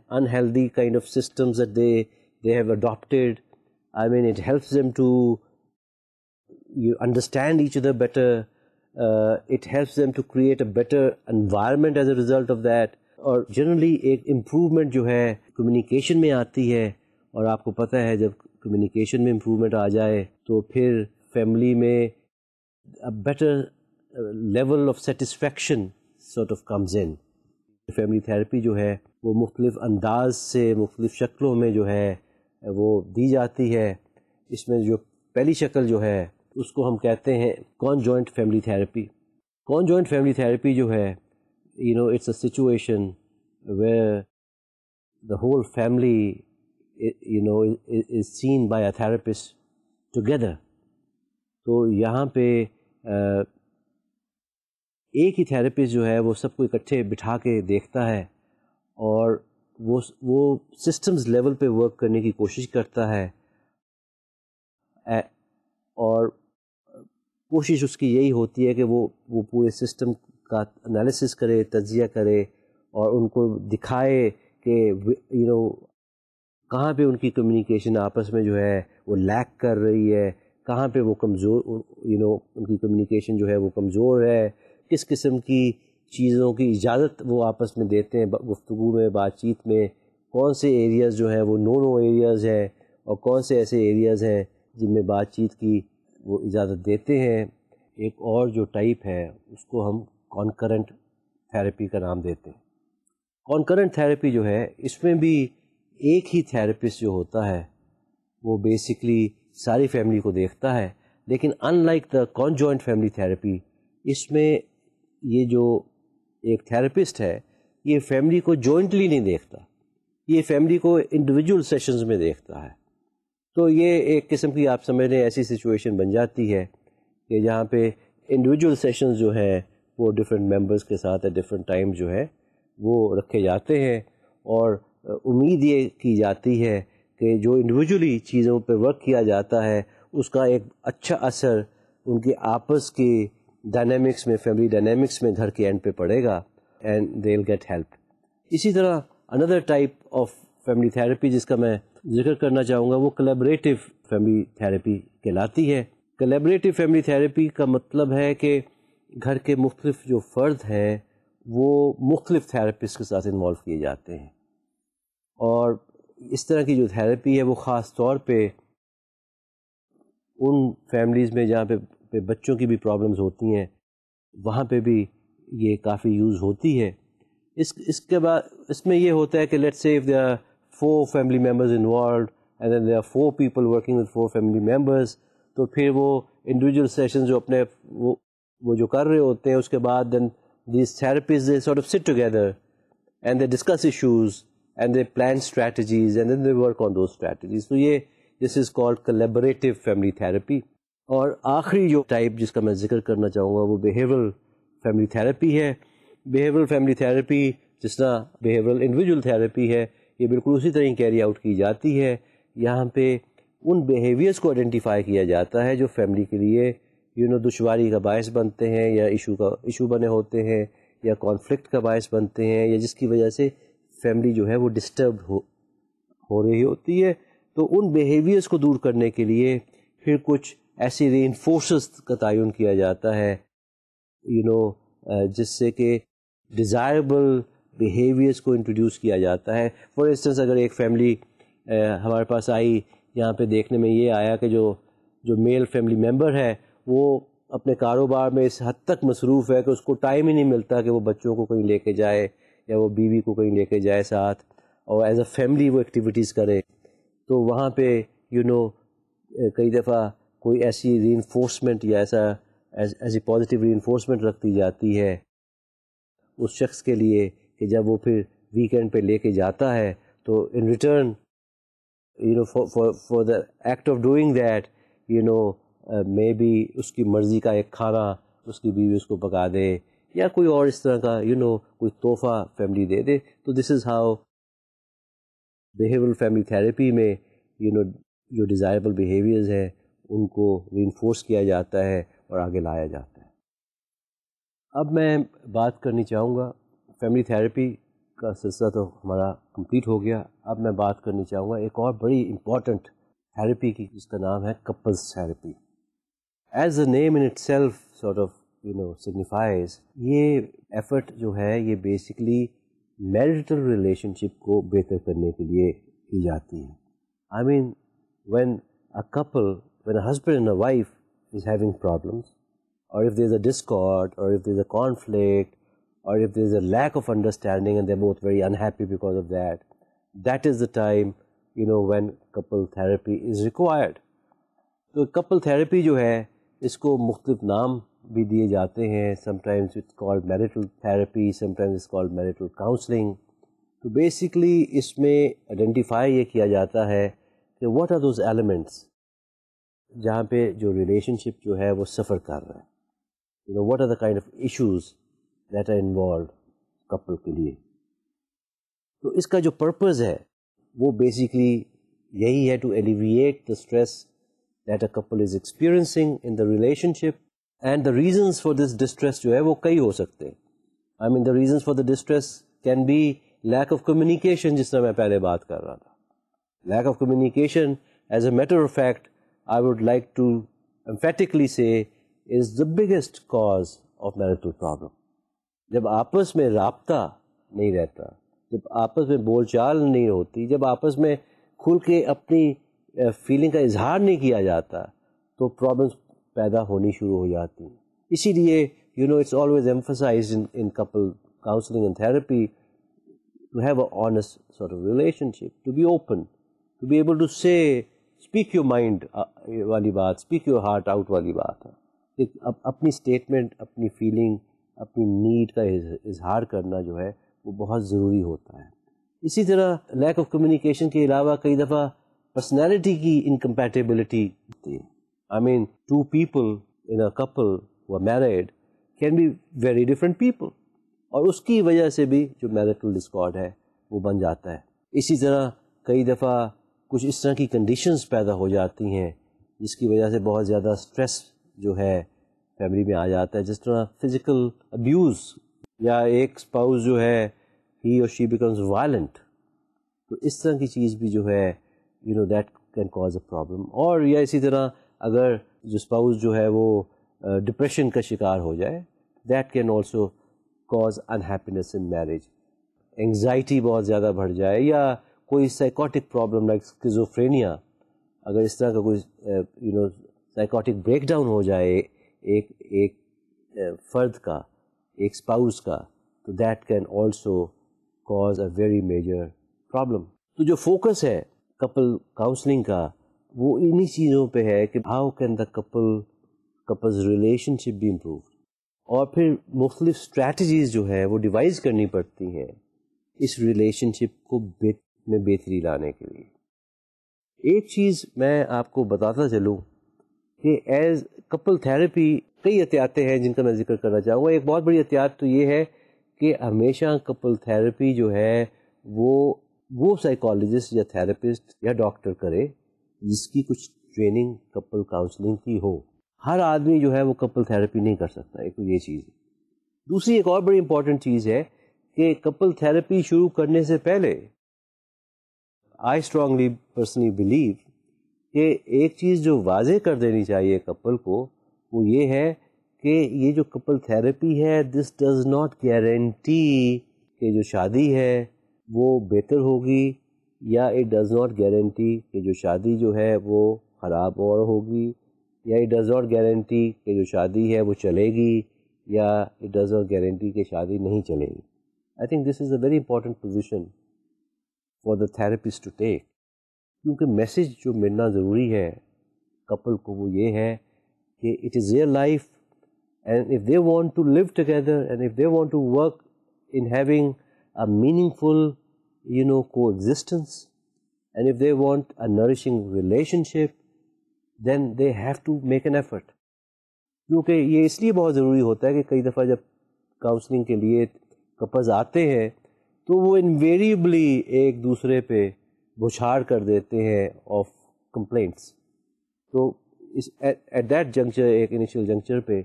Speaker 1: unhealthy kind of systems that they have adopted. I mean, it helps them to understand each other better. It helps them to create a better environment as a result of that. اور generally ایک improvement جو ہے communication میں آتی ہے، اور آپ کو پتہ ہے جب کمیونیکیشن میں امپرومنٹ آ جائے تو پھر فیملی میں better level of satisfaction sort of comes in. Family therapy جو ہے وہ مختلف انداز سے، مختلف شکلوں میں جو ہے وہ دی جاتی ہے. اس میں جو پہلی شکل جو ہے اس کو ہم کہتے ہیں کانجوائنٹ فیملی تھراپی. کانجوائنٹ فیملی تھراپی جو ہے it's a situation where the whole family is seen by a therapist together. تو یہاں پہ ایک ہی تھراپسٹ جو ہے وہ سب کو اکٹھے بٹھا کے دیکھتا ہے اور وہ سسٹمز لیول پہ ورک کرنے کی کوشش کرتا ہے، اور کوشش اس کی یہی ہوتی ہے کہ وہ پورے سسٹم کا انالیسس کرے، تجزیہ کرے، اور ان کو دکھائے کہ کہاں پہ ان کی کمیونیکیشن آپس میں جو ہے وہ لیک کر رہی ہے، کہاں پہ وہ کمزور ان کی کمیونیکیشن جو ہے وہ کمزور ہے، کس قسم کی چیزوں کی اجازت وہ آپس میں دیتے ہیں گفتگو میں، بات چیت میں، کون سے ایریاز جو ہیں وہ نو ایریاز ہیں، اور کون سے ایسے ایریاز ہیں جن میں بات چیت کی وہ اجازت دیتے ہیں. ایک اور جو ٹائپ ہے اس کو ہم کانکرنٹ تھراپی کا نام دیتے ہیں. کانکرنٹ تھراپی جو ہے اس میں بھی ایک ہی تھراپسٹ جو ہوتا ہے وہ بیسکلی ساری فیملی کو دیکھتا ہے، لیکن in like the conjoint family therapy اس میں یہ جو ایک تھراپسٹ ہے یہ فیملی کو جوائنٹلی نہیں دیکھتا، یہ فیملی کو انڈیویجول سیشنز میں دیکھتا ہے. تو یہ ایک قسم کی آپ سمجھ لیں ایسی سچویشن بن جاتی ہے کہ جہاں پہ انڈیویجول سیشنز جو ہیں وہ ڈفرینٹ ممبرس کے ساتھ ایٹ ڈفرینٹ ٹائم جو ہے وہ رکھے جاتے ہیں، اور امید یہ کی جاتی ہے کہ جو انڈیویجولی چیزوں پہ ورک کیا جاتا ہے اس کا ایک اچھا اثر ان کے آپس کی ڈائنامکس میں، فیملی ڈائنامکس میں گھر کے اینڈ پہ پڑے گا and they will get help. اسی طرح another type of family therapy جس کا میں ذکر کرنا چاہوں گا وہ کولیبریٹو فیملی تھراپی کہلاتی ہے. کولیبریٹو فیملی تھراپی کا مطلب ہے کہ گھر کے مختلف جو فرد ہیں وہ مختلف تھراپسٹ کے ساتھ انوالو کیے جاتے ہیں، اور اس طرح کی جو تھراپی ہے وہ خاص طور پہ ان فیملیز میں جہاں پہ بچوں کی بھی پرابلمز ہوتی ہیں وہاں پہ بھی یہ کافی یوز ہوتی ہے. اس کے بعد اس میں یہ ہوتا ہے کہ let's say if there are 4 family members involved and then there are 4 people working with 4 family members, تو پھر وہ انڈیویجول سیشن جو اپنے وہ جو کر رہے ہوتے ہیں اس کے بعد then these therapies they sort of sit together and they discuss issues and they plan strategies and then they work on those strategies. تو یہ this is called collaborative family therapy. اور آخری جو ٹائپ جس کا میں ذکر کرنا چاہوں گا وہ بیہیورل فیملی تھراپی ہے. بیہیورل فیملی تھراپی جس طرح بیہیورل انڈیویجول تھراپی ہے یہ بالکل اسی طرح کیری آؤٹ کی جاتی ہے. یہاں پہ ان بیہیویئرس کو آئیڈینٹیفائی کیا جاتا ہے جو فیملی کے لیے دشواری کا باعث بنتے ہیں یا ایشو بنے ہوتے ہیں یا کانفلکٹ کا باعث بنتے ہیں یا جس کی وجہ سے فیملی جو ہے وہ ڈسٹرب ہو رہی ہوتی ہے. تو ان بیہیویئرس کو دور کرنے کے لیے پھر کچھ ایسی ری انفورسز کا تعین کیا جاتا ہے جس سے کہ ڈیزائربل بیہیویئرس کو انٹروڈیوس کیا جاتا ہے. فار انسٹنس اگر ایک فیملی ہمارے پاس آئی، یہاں پہ دیکھنے میں یہ آیا کہ جو میل فیملی ممبر ہے وہ اپنے کاروبار میں اس حد تک مصروف ہے کہ اس کو ٹائم ہی نہیں ملتا کہ وہ بچوں کو کہیں لے کے جائے یا وہ بیوی کو کہیں لے کے جائے ساتھ اور ایز اے فیملی وہ ایکٹیویٹیز کرے. تو وہاں پہ کئی دفعہ کوئی ایسی ری انفورسمنٹ یا ایسی پازیٹیو ری انفورسمنٹ رکھتی جاتی ہے اس شخص کے لیے کہ جب وہ پھر ویکینڈ پہ لے کے جاتا ہے تو in return for the act of doing that may be اس کی مرضی کا ایک کھانا اس کی بیوی اس کو پکا دے یا کوئی اور اس طرح کا کوئی تحفہ فیملی دے دے. تو this is how behavioural family therapy میں جو ڈیزائربل بیہیویئرز ہیں ان کو ری انفورس کیا جاتا ہے اور آگے لایا جاتا ہے. اب میں بات کرنی چاہوں گا، فیملی تھراپی کا سلسلہ تو ہمارا کمپلیٹ ہو گیا. اب میں بات کرنی چاہوں گا ایک اور بڑی امپورٹنٹ تھراپی کی جس کا نام ہے couples therapy. As a name in it self sort of signifies, یہ ایفرٹ جو ہے یہ بیسکلی میرٹل ریلیشن شپ کو بہتر کرنے کے لیے کی جاتی ہے. I mean when a husband and a wife is having problems or if there's a discord or if there's a conflict or if there's a lack of understanding and they're both very unhappy because of that, that is the time when couple therapy is required. تو couple therapy جو ہے اس کو مختلف نام بھی دیے جاتے ہیں. sometimes it's called marital therapy, sometimes it's called marital counseling. تو basically اس میں identify یہ کیا جاتا ہے کہ what are those elements جہاں پہ جو relationship جو ہے وہ سفر کر رہا ہے. what are the kind of issues that are involved couple کے لیے. تو اس کا جو purpose ہے وہ basically یہی ہے to alleviate the stress that a couple is experiencing in the relationship, and the reasons for this distress جو ہے وہ کئی ہو سکتے ہیں. I mean the reasons for the distress can be lack of communication جس طرح میں پہلے بات کر رہا تھا. lack of communication as a matter of fact I would like to emphatically say is the biggest cause of marital problem. جب آپس میں رابطہ نہیں رہتا، جب آپس میں بول چال نہیں ہوتی، جب آپس میں کھل کے اپنی فیلنگ کا اظہار نہیں کیا جاتا تو پرابلمس پیدا ہونی شروع ہو جاتی ہیں. اسی لیے it's always emphasized in couple counseling and therapy to have an honest sort of relationship, to be open, to be able to say, speak your mind والی بات, speak your heart out والی بات ہے. اپنی اسٹیٹمنٹ، اپنی feeling, اپنی need کا اظہار کرنا جو ہے وہ بہت ضروری ہوتا ہے. اسی طرح لیک آف کمیونیکیشن کے علاوہ کئی دفعہ پرسنالٹی کی انکمپیٹیبلٹی ہوتی ہے. I main 2 people in a couple who are married can be very different people, اور اس کی وجہ سے بھی جو میرٹل ڈسکارڈ ہے وہ بن جاتا ہے. اسی طرح کئی دفعہ کچھ اس طرح کی کنڈیشنز پیدا ہو جاتی ہیں جس کی وجہ سے بہت زیادہ اسٹریس جو ہے فیملی میں آ جاتا ہے. جس طرح فزیکل ابیوز یا ایک اسپاؤس جو ہے ہی اور شی بیکمز وائلنٹ, تو اس طرح کی چیز بھی جو ہے that can cause a problem. اور یا اسی طرح اگر جو اسپاؤس جو ہے وہ ڈپریشن کا شکار ہو جائے, that can also cause unhappiness in marriage. Anxiety بہت زیادہ بڑھ جائے, یا کوئی سائیکوٹک پرابلم لائک اسکیزوفرینیا, اگر اس طرح کا کوئی سائیکوٹک بریک ڈاؤن ہو جائے ایک فرد کا, ایک اسپاؤس کا, تو that can also cause a very major problem. تو جو فوکس ہے کپل کاؤنسلنگ کا وہ انہی چیزوں پہ ہے کہ how can the couples relationship be improved, اور پھر مختلف اسٹریٹجیز جو ہے وہ ڈیوائز کرنی پڑتی ہیں اس ریلیشن شپ کو میں بہتری لانے کے لیے. ایک چیز میں آپ کو بتاتا چلوں کہ ایز کپل تھیراپی کئی احتیاطیں ہیں جن کا میں ذکر کرنا چاہوں گا. ایک بہت بڑی احتیاط تو یہ ہے کہ ہمیشہ کپل تھیراپی جو ہے وہ سائیکالوجسٹ یا تھراپسٹ یا ڈاکٹر کرے جس کی کچھ ٹریننگ کپل کاؤنسلنگ کی ہو. ہر آدمی جو ہے وہ کپل تھراپی نہیں کر سکتا, ایک تو یہ چیز ہے. دوسری ایک اور بڑی امپورٹنٹ چیز ہے کہ کپل تھراپی شروع کرنے سے پہلے آئی اسٹرانگلی پرسنلی بلیو کہ ایک چیز جو واضح کر دینی چاہیے کپل کو وہ یہ ہے کہ یہ جو کپل تھراپی ہے دس ڈز ناٹ گارنٹی کہ جو شادی ہے وہ بہتر ہوگی, یا اٹ ڈز ناٹ گارنٹی کہ جو شادی جو ہے وہ خراب اور ہوگی, یا اٹ ڈز ناٹ گارنٹی کہ جو شادی ہے وہ چلے گی, یا اٹ ڈز ناٹ گارنٹی کہ شادی نہیں چلے گی. I think this is a very important position for the therapist to take, کیونکہ میسج جو ملنا ضروری ہے کپل کو وہ یہ ہے کہ it is their life, and if they want to live together, and if they want to work in having a meaningful coexistence, and if they want a nurturing relationship, then they have to make an effort. کیونکہ یہ اس لیے بہت ضروری ہوتا ہے کہ کئی دفعہ جب کاؤنسلنگ کے لیے کپلز آتے ہیں تو وہ انویریبلی ایک دوسرے پہ بچھاڑ کر دیتے ہیں آف کمپلینٹس. تو ایٹ دیٹ جنکچر, ایک انیشیل جنکچر پہ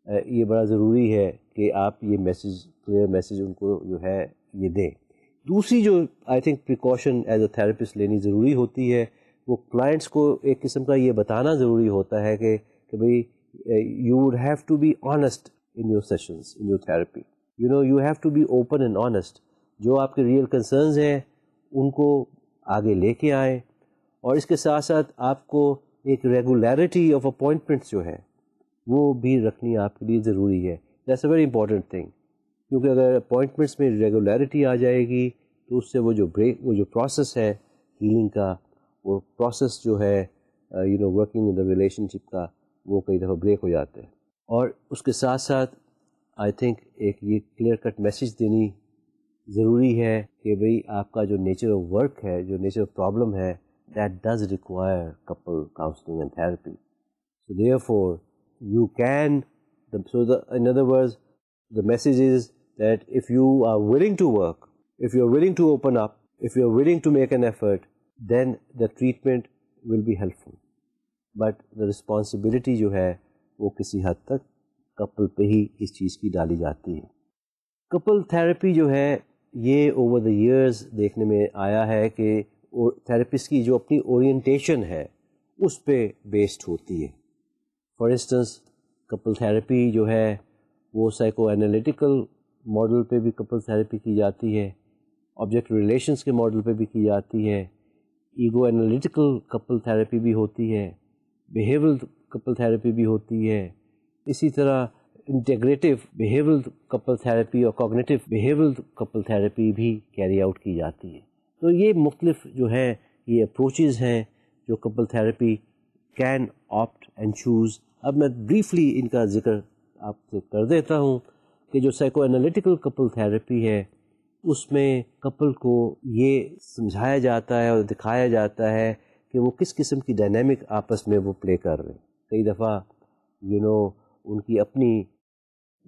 Speaker 1: یہ بڑا ضروری ہے کہ آپ یہ میسیج, کلیئر میسیج ان کو جو ہے یہ دیں. دوسری جو I think precaution as a therapist لینی ضروری ہوتی ہے وہ کلائنٹس کو ایک قسم کا یہ بتانا ضروری ہوتا ہے کہ بھئی you would have to be honest in your sessions, in your therapy. You have to be open and honest. جو آپ کے ریئل کنسرنز ہیں ان کو آگے لے کے آئیں, اور اس کے ساتھ ساتھ آپ کو ایک ریگولیرٹی آف اپوائنٹمنٹس جو ہے وہ بھی رکھنی آپ کے لیے ضروری ہے. That's a very important thing, کیونکہ اگر اپوائنٹمنٹس میں ریگولیرٹی آ جائے گی تو اس سے وہ جو پروسیس ہے ہیلنگ کا, وہ پروسیس جو ہے ورکنگ ان دا ریلیشن شپ کا, وہ کئی دفعہ بریک ہو جاتے ہیں. اور اس کے ساتھ ساتھ آئی تھنک ایک یہ کلیئر کٹ میسیج دینی ضروری ہے کہ بھئی آپ کا جو نیچر آف ورک ہے, جو نیچر آف پرابلم ہے, that does require couple counselling and therapy. So therefore you can, in other words the message is that if you are willing to work, if you are willing to open up, if you are willing to make an effort, then the treatment will be helpful. But the responsibility جو ہے وہ کسی حد تک کپل پہ ہی اس چیز کی ڈالی جاتی ہے. کپل تھراپی جو ہے یہ اوور دا ایئرز دیکھنے میں آیا ہے کہ تھراپسٹ کی جو اپنی اورینٹیشن ہے اس پہ بیسڈ ہوتی ہے. فار انسٹنس کپل تھراپی جو ہے وہ سائیکو انالیٹیکل ماڈل پہ بھی کپل تھراپی کی جاتی ہے, آبجیکٹ ریلیشنس کے ماڈل پہ بھی کی جاتی ہے, ایگو انالیٹیکل کپل تھراپی بھی ہوتی ہے, بیہیورل کپل تھراپی بھی ہوتی ہے, اسی طرح انٹیگریٹو بیہیورل کپل تھراپی اور کوگنیٹو بیہیورل کپل تھراپی بھی کیری آؤٹ کی جاتی ہے. تو یہ مختلف جو ہیں یہ اپروچز ہیں جو couple therapy can opt and choose. اب میں بریفلی ان کا ذکر آپ سے کر دیتا ہوں کہ جو سائیکو انالیٹیکل کپل تھراپی ہے اس میں کپل کو یہ سمجھایا جاتا ہے اور دکھایا جاتا ہے کہ وہ کس قسم کی ڈائنامک آپس میں وہ پلے کر رہے ہیں. کئی دفعہ ان کی اپنی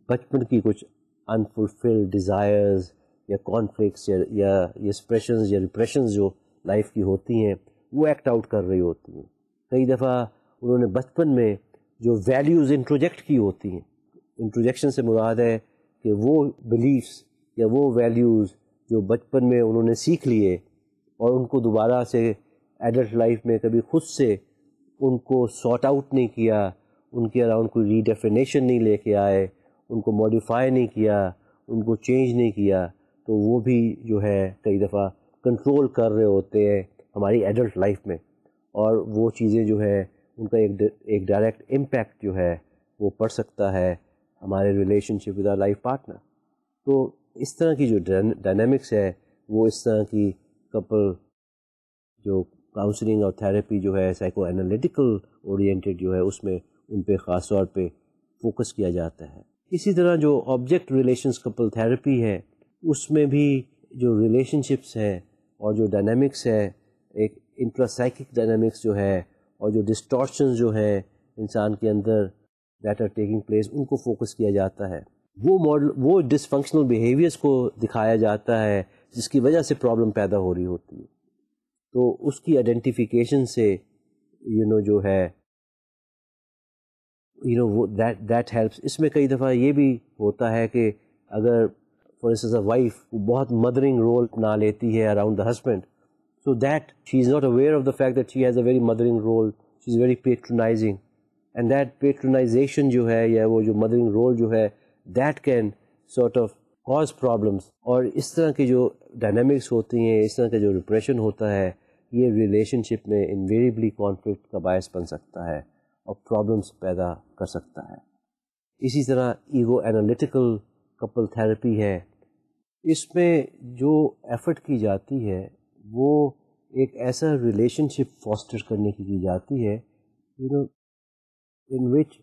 Speaker 1: بچپن کی کچھ انفلفلڈ ڈیزائرز یا کانفلکٹس یا ایکسپریشنز یا ریپریشنز جو لائف کی ہوتی ہیں وہ ایکٹ آؤٹ کر رہی ہوتی ہیں. کئی دفعہ انہوں نے بچپن میں جو ویلیوز انٹروجیکٹ کی ہوتی ہیں، انٹروجیکشن سے مراد ہے کہ وہ بلیفس یا وہ ویلیوز جو بچپن میں انہوں نے سیکھ لیے اور ان کو دوبارہ سے ایڈلٹ لائف میں کبھی خود سے ان کو سارٹ آؤٹ نہیں کیا، ان کے اراؤنڈ کوئی ری ڈیفینیشن نہیں لے کے آئے، ان کو ماڈیفائی نہیں کیا، ان کو چینج نہیں کیا، تو وہ بھی جو ہے کئی دفعہ کنٹرول کر رہے ہوتے ہیں ہماری ایڈلٹ لائف میں، اور وہ چیزیں جو ہے ان کا ایک ڈائریکٹ امپیکٹ جو ہے وہ پڑ سکتا ہے ہمارے relation ship with our life partner. تو اس طرح کی جو ڈائنامکس ہے وہ اس طرح کی کپل جو کاؤنسلنگ اور تھراپی جو ہے سائیکو انالیٹیکل اورینٹیڈ جو ہے اس میں ان پہ خاص طور پہ فوکس کیا جاتا ہے. اسی طرح جو آبجیکٹ ریلیشنز کپل تھراپی ہے اس میں بھی جو ریلیشن شپس ہیں اور جو ڈائنامکس ہے ایک انٹراسائکک ڈائنامکس جو ہے اور جو ڈسٹورشنز جو ہیں انسان کے اندر دیٹ آر ٹیکنگ پلیس ان کو فوکس کیا جاتا ہے. وہ ڈس فنکشنل بیہیویئرس کو دکھایا جاتا ہے جس کی وجہ سے پرابلم پیدا ہو رہی ہوتی ہے. تو اس کی آئیڈینٹیفیکیشن سے جو ہے وہ دیٹ ہیلپس. اس میں کئی دفعہ یہ بھی ہوتا ہے کہ اگر فار انسٹنس وائف بہت مدرنگ رول اپنا لیتی ہے around the husband, so that she is not aware of the fact that she has a very mothering role, she is very patronizing, and that patronization جو ہے یا وہ جو mothering role جو ہے that can sort of cause problems. اور اس طرح کی جو ڈائنامکس ہوتی ہیں، اس طرح کا جو ریپریشن ہوتا ہے، یہ ریلیشن شپ میں انویریبلی کانفلکٹ کا باعث بن سکتا ہے اور پرابلمس پیدا کر سکتا ہے. اسی طرح ایگو انالیٹیکل کپل تھراپی ہے، اس میں جو ایفرٹ کی جاتی ہے وہ ایک ایسا ریلیشن شپ فاسٹر کرنے کی جاتی ہے in which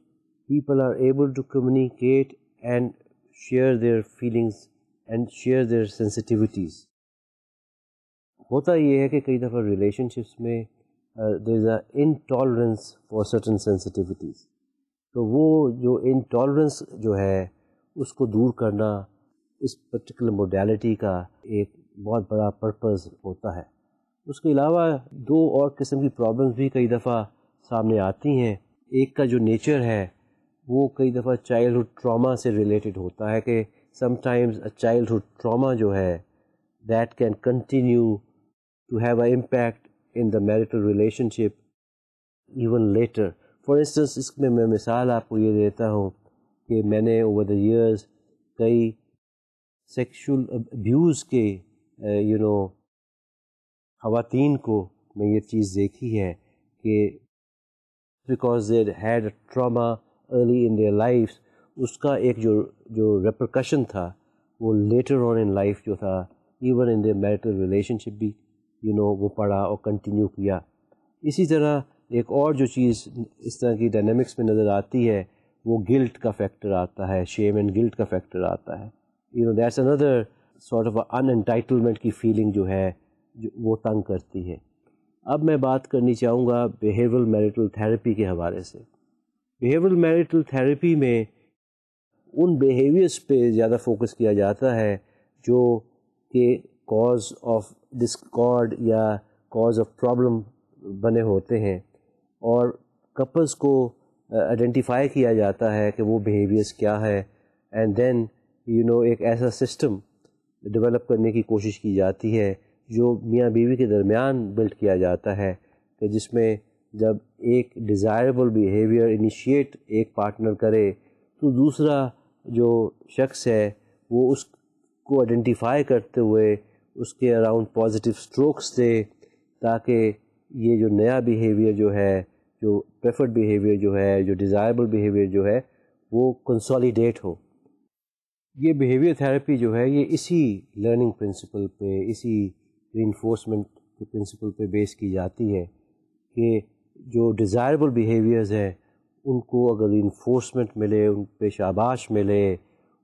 Speaker 1: people are able to communicate and share their feelings and share their sensitivities. ہوتا یہ ہے کہ کئی دفعہ ریلیشن شپس میں there is a intolerance for certain sensitivities, تو وہ جو انٹالرنس جو ہے اس کو دور کرنا اس پرٹیکولر موڈیلٹی کا ایک بہت بڑا پرپز ہوتا ہے. اس کے علاوہ دو اور قسم کی پرابلمس بھی کئی دفعہ سامنے آتی ہیں. ایک کا جو نیچر ہے وہ کئی دفعہ چائلڈہڈ ٹراما سے ریلیٹڈ ہوتا ہے کہ سم ٹائمز چائلڈہڈ ٹراما جو ہے that can continue to have a impact in the marital relationship even later. For instance اس میں مثال آپ کو یہ دیتا ہوں کہ میں نے اوور دا ایئرز کئی سیکشول ابیوز کے خواتین کو میں یہ چیز دیکھی ہے کہ because they had a trauma early in their life, اس کا ایک جو ریپرکشن تھا وہ لیٹر آن ان لائف جو تھا even in their marital relationship بھی وہ پڑھا اور کنٹینیو کیا. اسی طرح ایک اور جو چیز اس طرح کی ڈائنامکس میں نظر آتی ہے وہ گلٹ کا فیکٹر آتا ہے، شیم اینڈ گلٹ کا فیکٹر آتا ہے. That's another sort of in entitlement کی فیلنگ جو ہے وہ تنگ کرتی ہے. اب میں بات کرنی چاہوں گا بیہیورل میرٹل تھراپی کے حوالے سے. بیہیورل میرٹل تھراپی میں ان بیہیویئرس پہ زیادہ فوکس کیا جاتا ہے جو کہ کاز آف ڈسکارڈ یا کاز آف پرابلم بنے ہوتے ہیں، اور کپلز کو آئیڈینٹیفائی کیا جاتا ہے کہ وہ بیہیویئرس کیا ہے، اینڈ دین ایک ایسا سسٹم ڈیولپ کرنے کی کوشش کی جاتی ہے جو میاں بیوی کے درمیان بلڈ کیا جاتا ہے کہ جس میں جب ایک ڈیزائربل بیہیویئر انیشیٹ ایک پارٹنر کرے تو دوسرا جو شخص ہے وہ اس کو آئیڈینٹیفائی کرتے ہوئے اس کے اراؤنڈ پازیٹیو اسٹروکس دے تاکہ یہ جو نیا بیہیویئر جو ہے، جو پریفرڈ بیہیویئر جو ہے، جو ڈیزائربل بیہیویئر جو ہے وہ کنسالیڈیٹ ہو. یہ بیہیویئر تھراپی جو ہے یہ اسی لرننگ پرنسپل پہ، اسی ری انفورسمنٹ کے پرنسپل پہ بیس کی جاتی ہے کہ جو ڈیزائربل بیہیویئرز ہیں ان کو اگر ری انفورسمنٹ ملے، ان پہ شاباش ملے،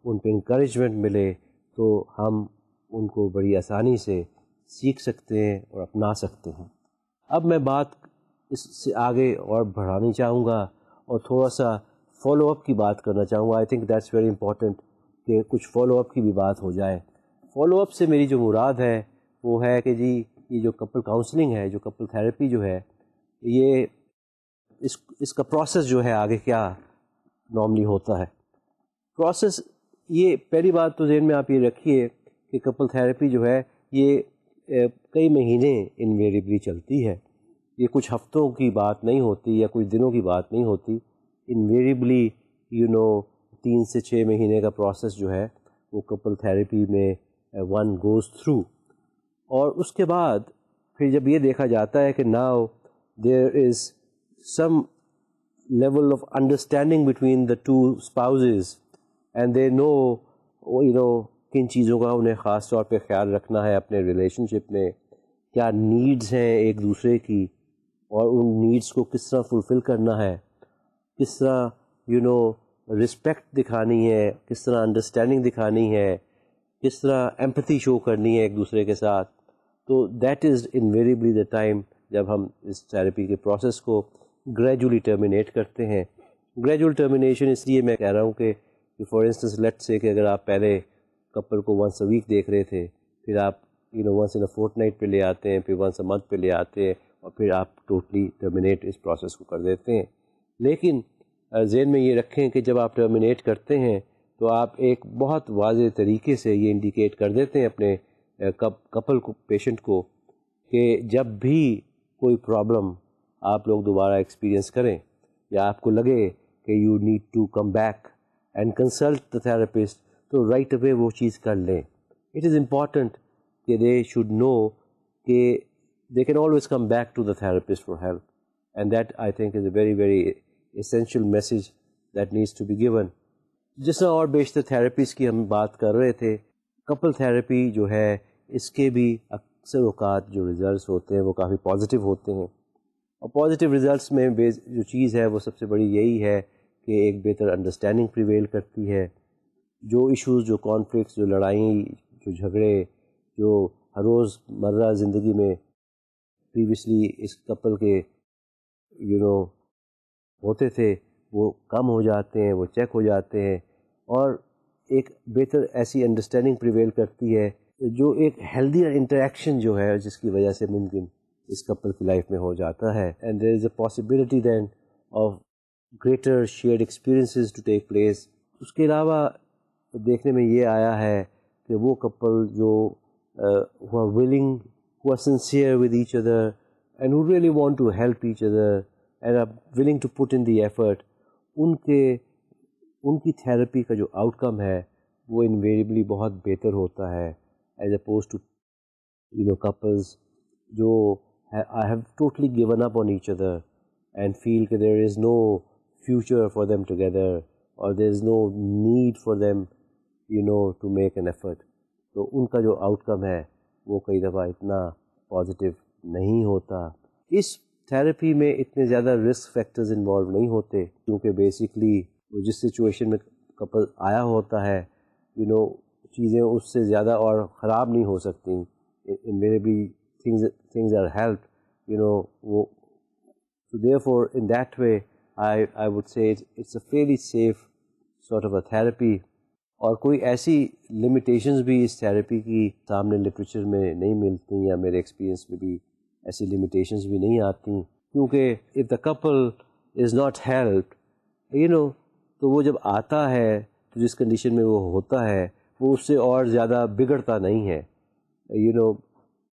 Speaker 1: ان پہ انکریجمنٹ ملے تو ہم ان کو بڑی آسانی سے سیکھ سکتے ہیں اور اپنا سکتے ہیں. اب میں بات اس سے آگے اور بڑھانی چاہوں گا اور تھوڑا سا فالو اپ کی بات کرنا چاہوں گا. I think that's very important کہ کچھ فالو اپ کی بھی بات ہو جائے. فالو اپ سے میری جو مراد ہے وہ ہے کہ جی یہ جو کپل کاؤنسلنگ ہے، جو کپل تھراپی جو ہے، یہ اس کا پروسیس جو ہے آگے کیا نارملی ہوتا ہے. پروسیس یہ پہلی بات تو ذہن میں آپ یہ رکھیے کہ کپل تھیراپی جو ہے یہ کئی مہینے انویریبلی چلتی ہے. یہ کچھ ہفتوں کی بات نہیں ہوتی یا کچھ دنوں کی بات نہیں ہوتی. انویریبلی 3 سے 6 مہینے کا پروسیس جو ہے وہ کپل تھیراپی میں ون گوز تھرو. اور اس کے بعد پھر جب یہ دیکھا جاتا ہے کہ now there is some level of understanding between the two spouses and they know کن چیزوں کا انہیں خاص طور پہ خیال رکھنا ہے اپنے ریلیشن شپ میں, کیا نیڈز ہیں ایک دوسرے کی, اور ان نیڈز کو کس طرح فلفل کرنا ہے, کس طرح رسپیکٹ دکھانی ہے, کس طرح انڈرسٹینڈنگ دکھانی ہے, کس طرح ایمپتھی شو کرنی ہے ایک دوسرے کے ساتھ. تو that is invariably the time جب ہم اس تھیراپی کے پروسیس کو گریجولی ٹرمینیٹ کرتے ہیں. گریجول ٹرمینیشن اس لیے میں کہہ رہا ہوں کہ فار انسٹنس لیٹ سے کہ اگر آپ پہلے کپل کو ونس اے ویک دیکھ رہے تھے, پھر آپ ونس ان اے فورٹ نائٹ پہ لے آتے ہیں, پھر ونس اے منتھ پہ لے آتے ہیں, اور پھر آپ ٹوٹلی ٹرمینیٹ اس پروسیس کو کر دیتے ہیں. لیکن ذہن میں یہ رکھیں کہ جب آپ ٹرمینیٹ کرتے ہیں تو آپ ایک بہت واضح طریقے سے یہ انڈیکیٹ کر دیتے ہیں اپنے کپل کو, پیشنٹ کو, کہ جب بھی کوئی پرابلم آپ لوگ دوبارہ ایکسپیرئنس کریں یا آپ کو لگے کہ you need to come back and consult the therapist, تو رائٹ اوے وہ چیز کر لیں. اٹ از امپورٹنٹ کہ دے شوڈ نو کہ they can always come back to the therapist for help, and that I think is a very very essential message that needs to be given. جس طرح اور بیشتر تھراپیز کی ہم بات کر رہے تھے, کپل تھراپی جو ہے اس کے بھی اکثر اوقات جو ریزلٹس ہوتے ہیں وہ کافی پازیٹیو ہوتے ہیں. اور پازیٹیو ریزلٹس میں جو چیز ہے وہ سب سے بڑی یہی ہے کہ ایک بہتر انڈرسٹینڈنگ پریویل کرتی ہے. جو ایشوز, جو کانفلکٹس, جو لڑائیں, جو جھگڑے جو ہر روز مرہ زندگی میں پریویسلی اس کپل کے ہوتے تھے, وہ کم ہو جاتے ہیں, وہ چیک ہو جاتے ہیں, اور ایک بہتر ایسی انڈرسٹینڈنگ پریویل کرتی ہے جو ایک ہیلدیئر انٹریکشن جو ہے جس کی وجہ سے ممکن اس کپل کی لائف میں ہو جاتا ہے. And there is a possibility then of greater shared experiences to take place. اس کے علاوہ دیکھنے میں یہ آیا ہے کہ وہ کپل جو who are willing, who are sincere with each other and who really want to help each other and are willing to put in the effort, ان کی تھیراپی کا جو آؤٹ کم ہے وہ انویریبلی بہت بہتر ہوتا ہے ایز اپوز ٹو couples جو I have totally given up on each other and feel that there is no future for them together or there is no need for them to make an effort. تو ان کا جو out کم ہے وہ کئی دفعہ اتنا positive نہیں ہوتا. اس تھیراپی میں اتنے زیادہ رسک فیکٹرز انوالو نہیں ہوتے کیونکہ بیسکلی جس سچویشن میں کپل آیا ہوتا ہے چیزیں اس سے زیادہ اور خراب نہیں ہو سکتی. میرے بھی things are helped وہ so therefore in that way I would say it's a fairly safe sort of a therapy. اور کوئی ایسی لمیٹیشنز بھی اس تھیراپی کی سامنے لٹریچر میں نہیں ملتی یا میرے ایکسپیرینس میں بھی ایسی لمیٹیشنز بھی نہیں آتی کیونکہ if the couple is not helped تو وہ جب آتا ہے تو جس کنڈیشن میں وہ ہوتا ہے وہ اس سے اور زیادہ بگڑتا نہیں ہے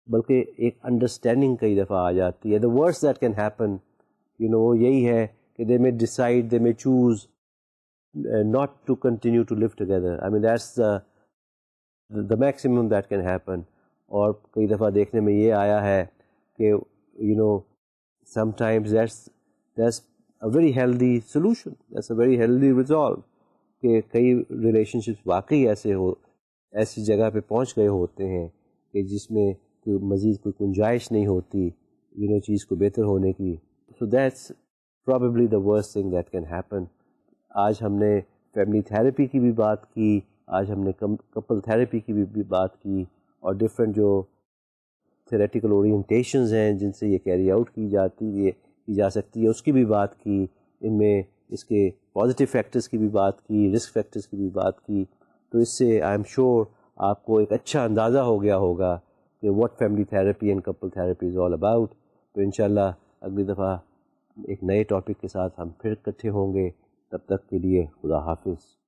Speaker 1: بلکہ ایک انڈرسٹینڈنگ کئی دفعہ آ جاتی ہے. the worst that can happen وہ یہی ہے کہ they may decide, they may choose not to continue to live together. I mean that's the maximum that can happen. اور کئی دفعہ دیکھنے میں یہ آیا ہے کہ sometimes that's a very healthy solution, that's a very healthy resolve کہ کئی ریلیشن شپس واقعی ایسی جگہ پہ پہنچ گئے ہوتے ہیں کہ جس میں کوئی مزید کوئی گنجائش نہیں ہوتی چیز کو بہتر ہونے کی. so that's probably the worst thing that can happen. آج ہم نے فیملی تھیراپی کی بھی بات کی, آج ہم نے کپل تھیراپی کی بھی بات کی, اور ڈفرینٹ جو تھیریٹیکل اورینٹیشنز ہیں جن سے یہ کیری آؤٹ کی جا سکتی ہے اس کی بھی بات کی. ان میں اس کے پازیٹیو فیکٹرز کی بھی بات کی, رسک فیکٹرز کی بھی بات کی. تو اس سے آئی ایم شیور آپ کو ایک اچھا اندازہ ہو گیا ہوگا کہ what family therapy and Kapil therapy is all about. تو انشاءاللہ اگلی دفعہ ایک نئے ٹاپک کے ساتھ ہم پھر اکٹھے ہوں گے. تب تک کے لیے خدا حافظ.